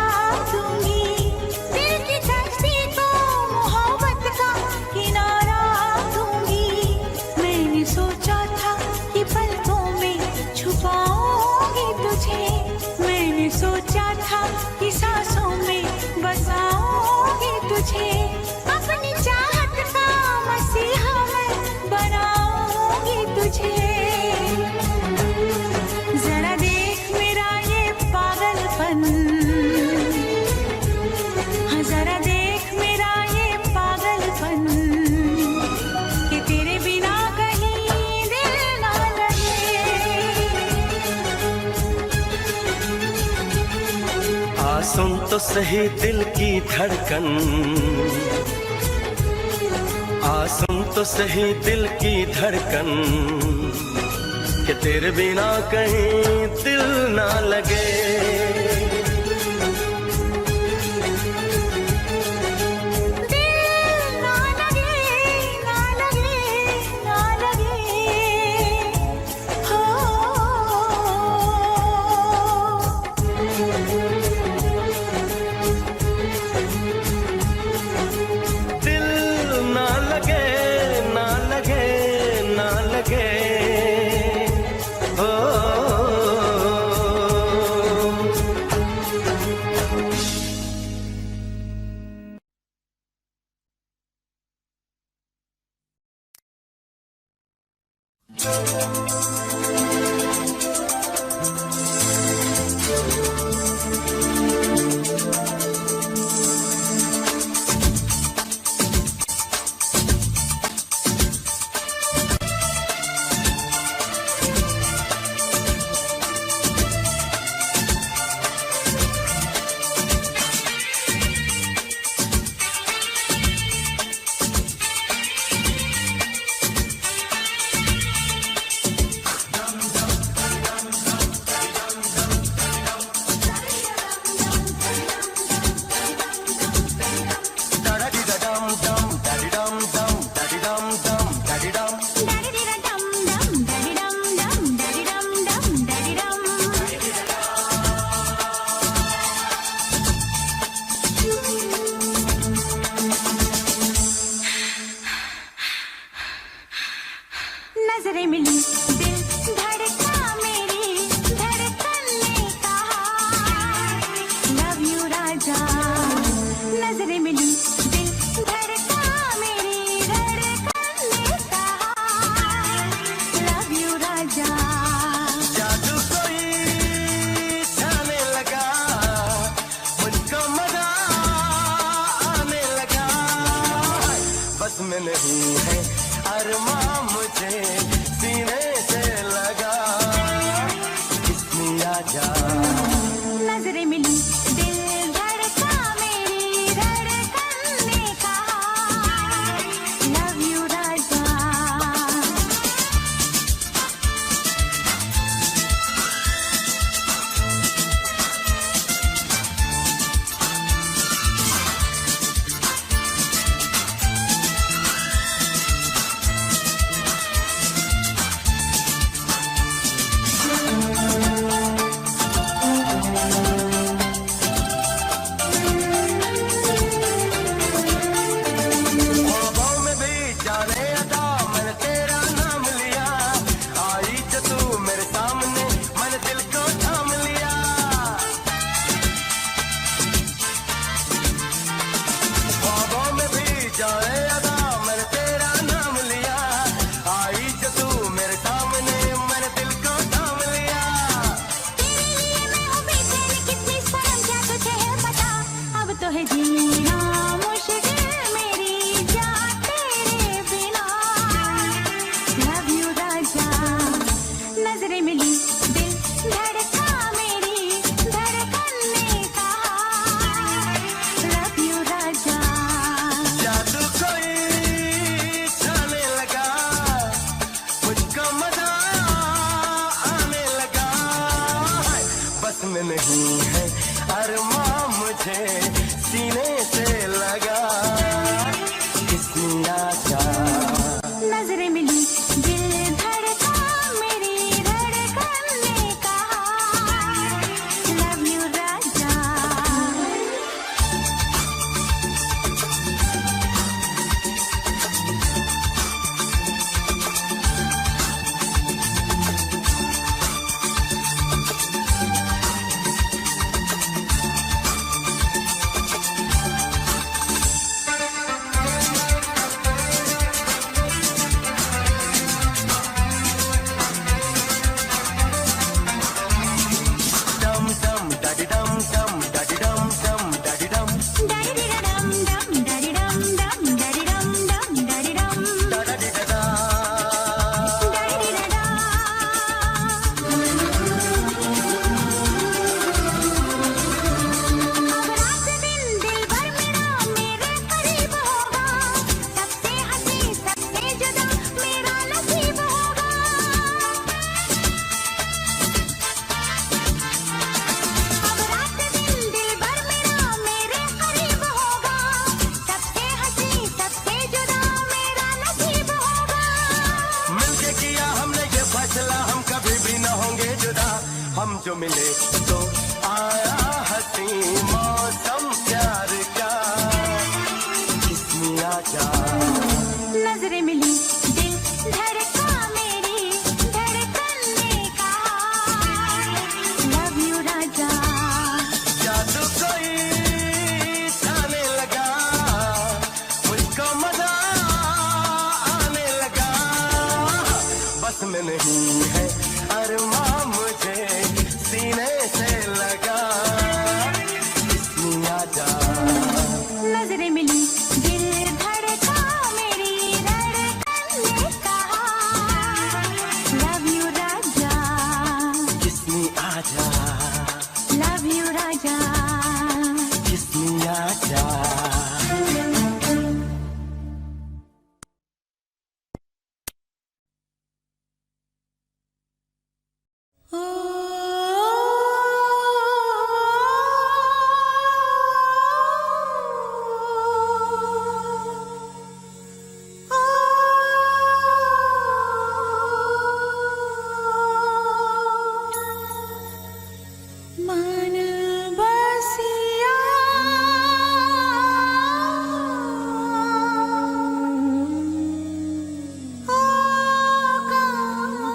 दूंगी, दिल की कश्ती को मोहब्बत का किनारा दूंगी। मैंने सोचा था कि पलकों में छुपाऊंगी तुझे, मैंने सोचा था कि सांसों में बसाऊंगी तुझे। अपनी चाहत का मसीहा मैं बनाऊंगी तुझे। जरा देख मेरा ये पागलपन, हाँ जरा देख मेरा ये पागलपन, कि तेरे बिना कहीं दिल ना लगे। आ सुन तो सही दिल की धड़कन, आ सुन तो सही दिल की धड़कन, कि तेरे बिना कहीं दिल ना लगे। दिल ना लगे, ना लगे, ना लगे, हो। दिल ना लगे, ना लगे, ना लगे, हो। हम जो मिले तो आया हंसी मौसम प्यार का, किस्मी आजा। नजरें मिली दिल धड़का मेरी धड़कन ने कहा लव यू राजा। जादू कोई छाने लगा, मुझको मजा आने लगा, बस में नहीं है अरमां मुझे सीने से लगा, किस्मी आजा। नजरें मिली दिल धड़का मेरी धड़कन ने कहा लव यू राजा, किस्मी आजा, लव यू राजा। किस्मी आजा। मन बसिया ओ कान्हा,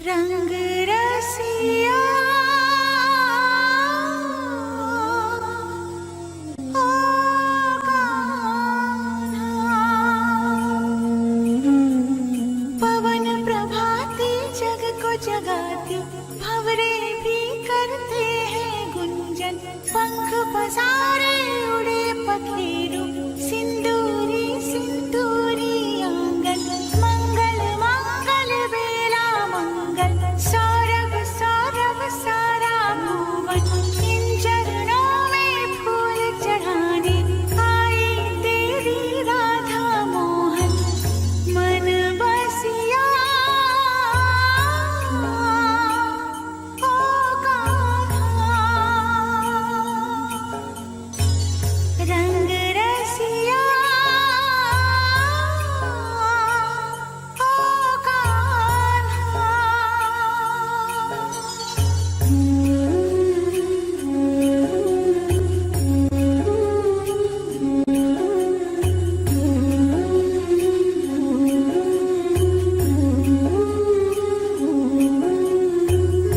रंग रसिया ओ कान्हा। पवन प्रभाती जग को जगाती, भंवरे भी करते हैं गुंजन, पंख पसारे उड़े पखेरु, सिंदूरी सिंदूरी आंगन, मंगल मंगल बेला मंगल, सौरभ सौरभ सारा भुवन, इन चरणों में फूल चढ़ाने आई तेरी राधा मोहन। मन बसिया ओ कान्हा, रंग रसिया ओ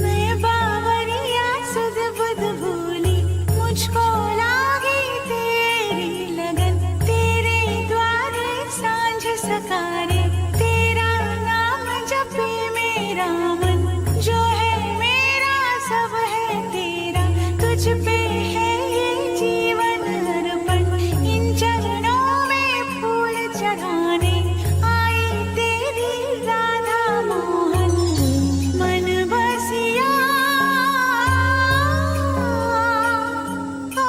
मैं बावरिया सुध बुध भूली, मुझको लागी तेरी लगन, तेरे द्वारे सांझ सकारे, तेरा नाम जपे मेरा मन, जो है मेरा सब है तेरा, तुझ पे है ये जीवन अर्पण, इन चरणों में फूल चढ़ाने आई तेरी राधा मोहन। मन बसिया ओ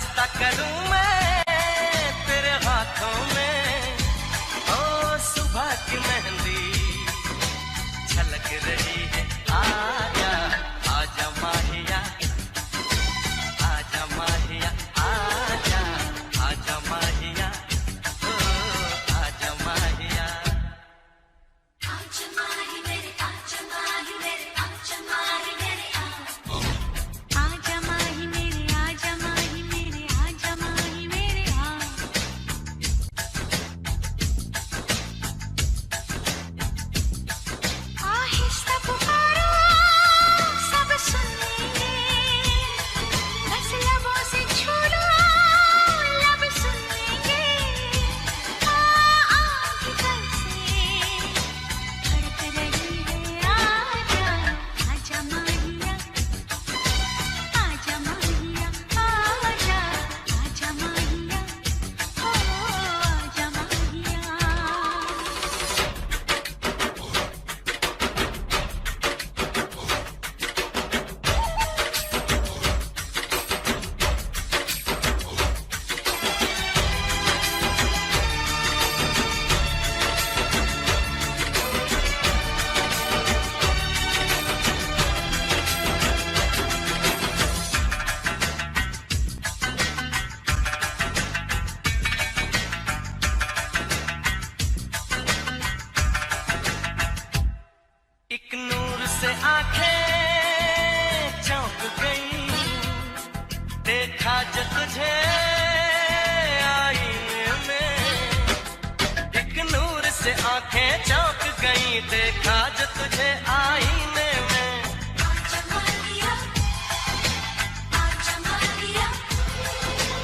सजदा करूं मैं तेरे हाथों में, ओ सुबह की मेहंदी छलक रही है। आजा आजा माहिया, आजा माहिया, आजा आजा माहिया, ओ आजा माहिया। आजा माही मेरे, आजा माही मेरे, आजा माही मेरे, आजा माही मेरे, आजा माही मेरे, आजा माही मेरे, आहिस्ता पुकारो सब सुनेंगे, बस लबों से छू लो लब सुनेंगे, भीतर से धड़क रही है। आजा आजा माहिया, आजा माहिया, आजा आजा माहिया, ओ आजा माहिया। एक नूर से आंखें चौंक गई, देखा जो तुझे आईने में। एक नूर से आंखें चौंक गई, देखा जो तुझे आईने में। आजा माहिया, आजा माहिया,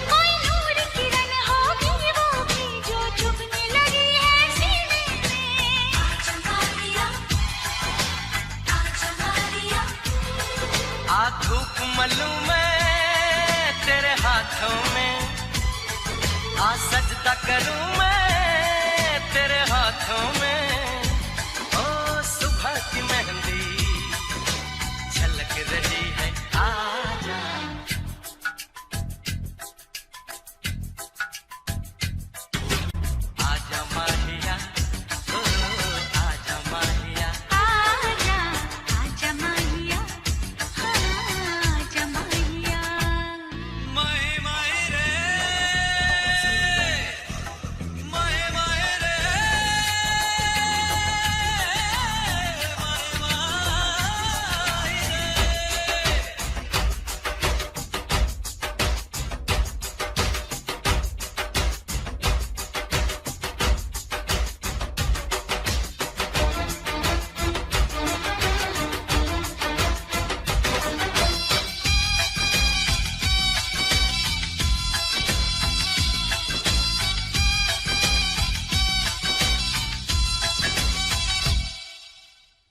कोई नूर किरण होगी वो भी जो चुभने लगी है सीने में। आजा माहिया, आजा माहिया, आ धूप मलूं मैं तेरे हाथों में, आ सजदा करूं मैं तेरे हाथों में, ओ सुबह की मेहंदी झलक रही है। आजा आजा माहिया, ओ आजा माहिया। आजा आजा माहिया, आजा माहिया। माए माए रे, माए माए रे, माए माए रे।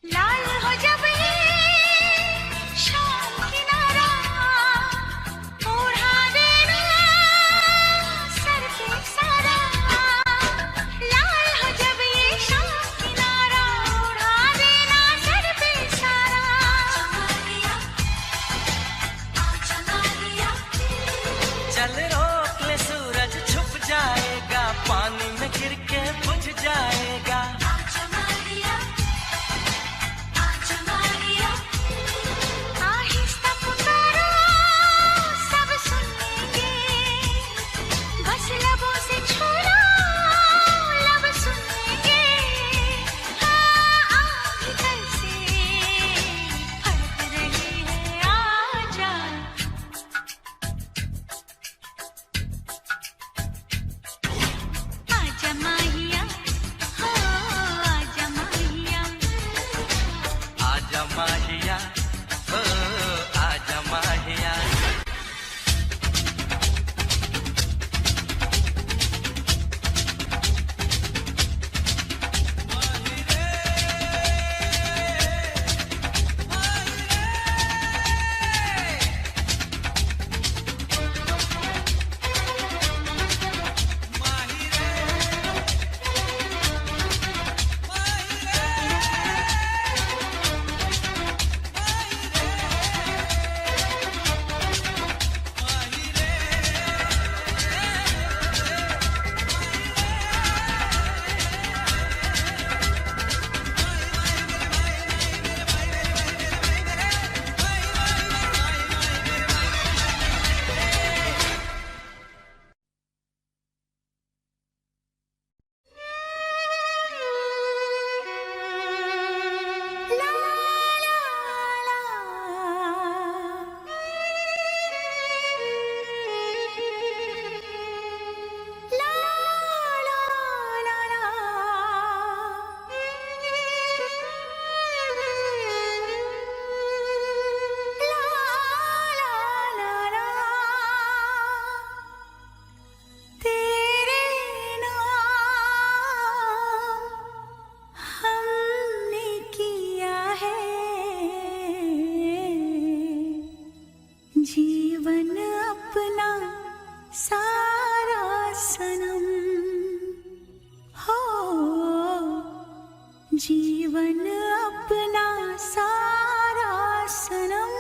लाल हो जब ये शाम किनारा, ओढ़ा देना सर पे सारा। लाल हो जब ये शाम किनारा, ओढ़ा देना सर पे सारा। आजा माहिया, आजा माहिया, चल रोक ले सूरज छुप जाएगा, पानी में गिर के बुझ जाएगा। आजा माहिया, आजा माहिया, आहिस्ता पुकारो सब सुनेंगे, बस लबों से छू लो लब सुनेंगे, भीतर से धड़क रही है। आजा जीवन अपना सारा सनम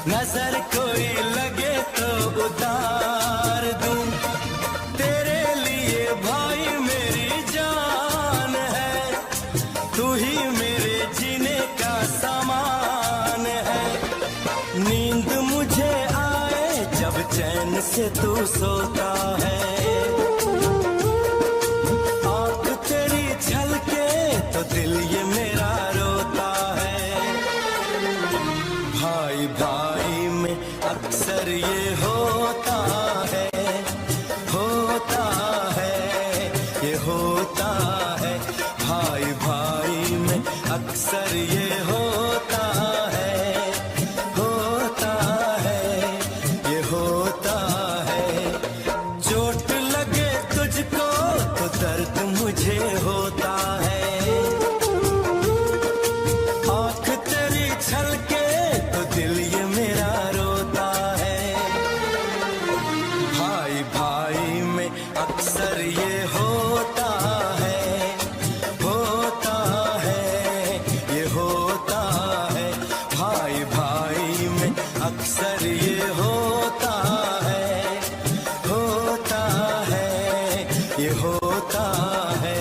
नजर कोई लगे तो उतार दूं, तेरे लिए भाई मेरी जान है, तू ही मेरे जीने का सामान है। नींद मुझे आए जब चैन से तू सोता है, आँख तेरी झलके तो दिल ये मेरा रोता है। भाई भाई में अक्सर ये होता है, होता है, ये होता है। भाई भाई में अक्सर ये होता है, होता है, ये होता है। चोट लगे तुझको तो दर्द मुझे होता है, आँख तेरी छलके तो दिल ये मेरा रोता है। भाई भाई में अक्सर ये होता है, होता है, ये होता है। भाई भाई में अक्सर ये होता है, होता है, ये होता है।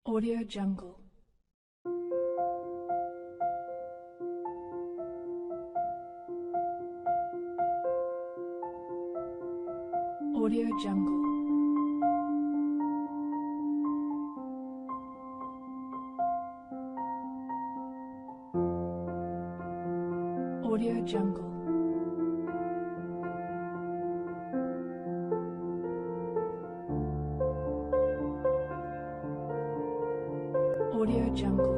Audio Jungle. Audio Jungle. Audio Jungle. Audio Jungle.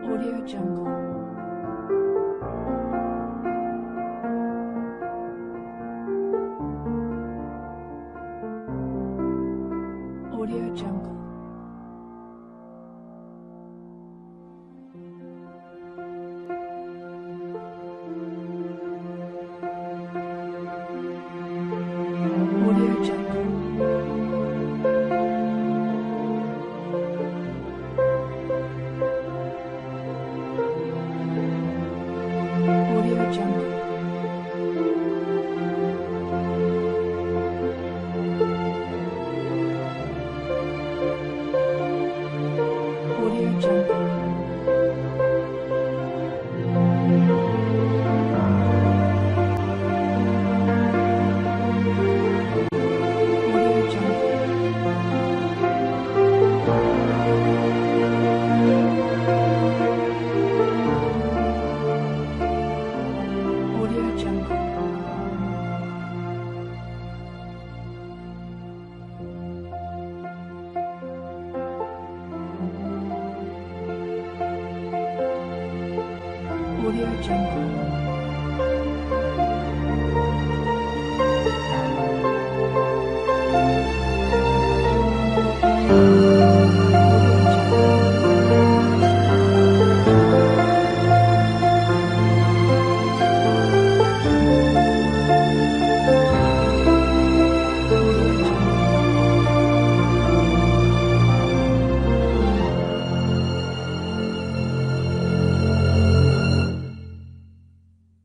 Audio Jungle. Audio Jungle. Audio Jungle. Audio Jungle. Audio Jungle. Audio Jungle. Audio Jungle. Audio Jungle.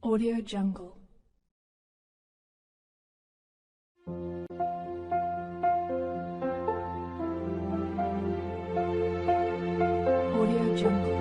Audio Jungle. Audio Jungle. Audio Jungle.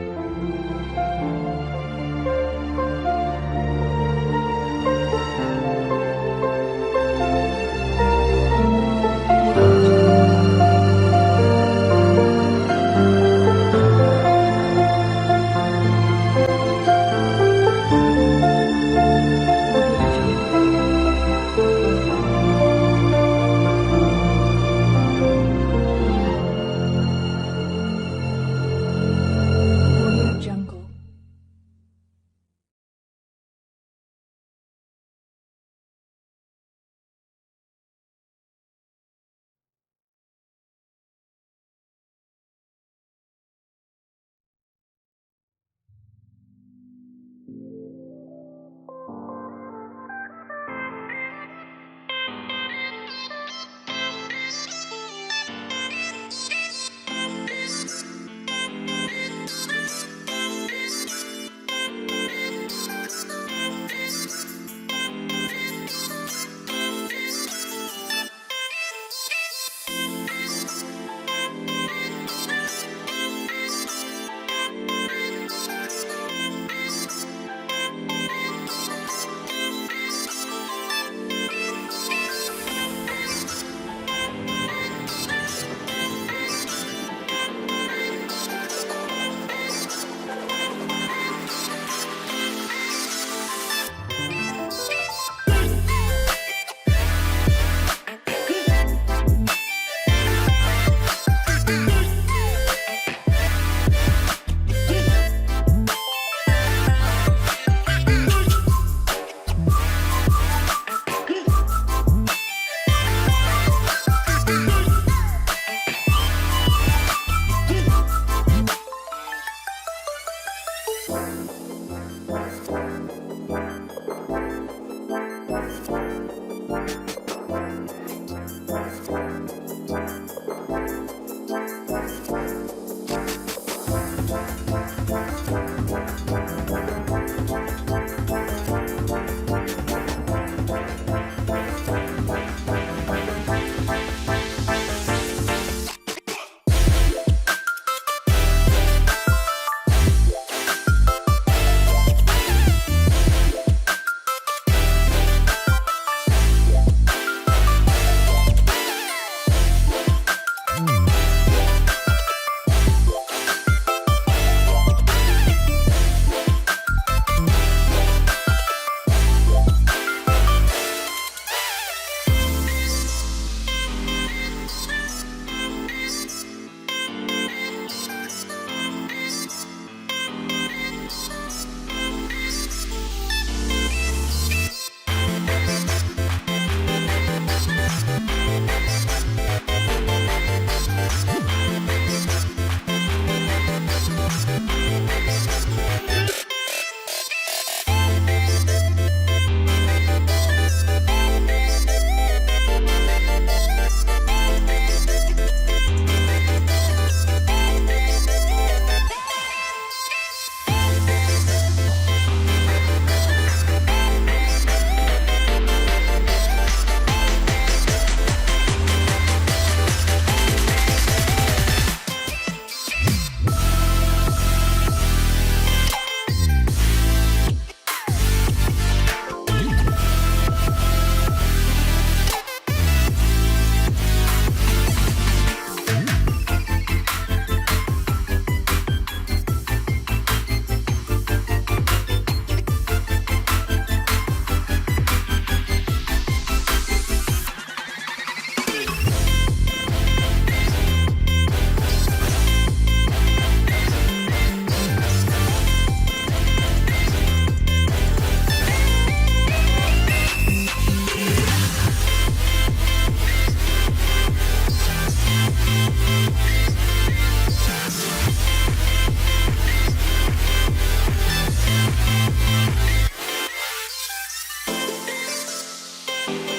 रे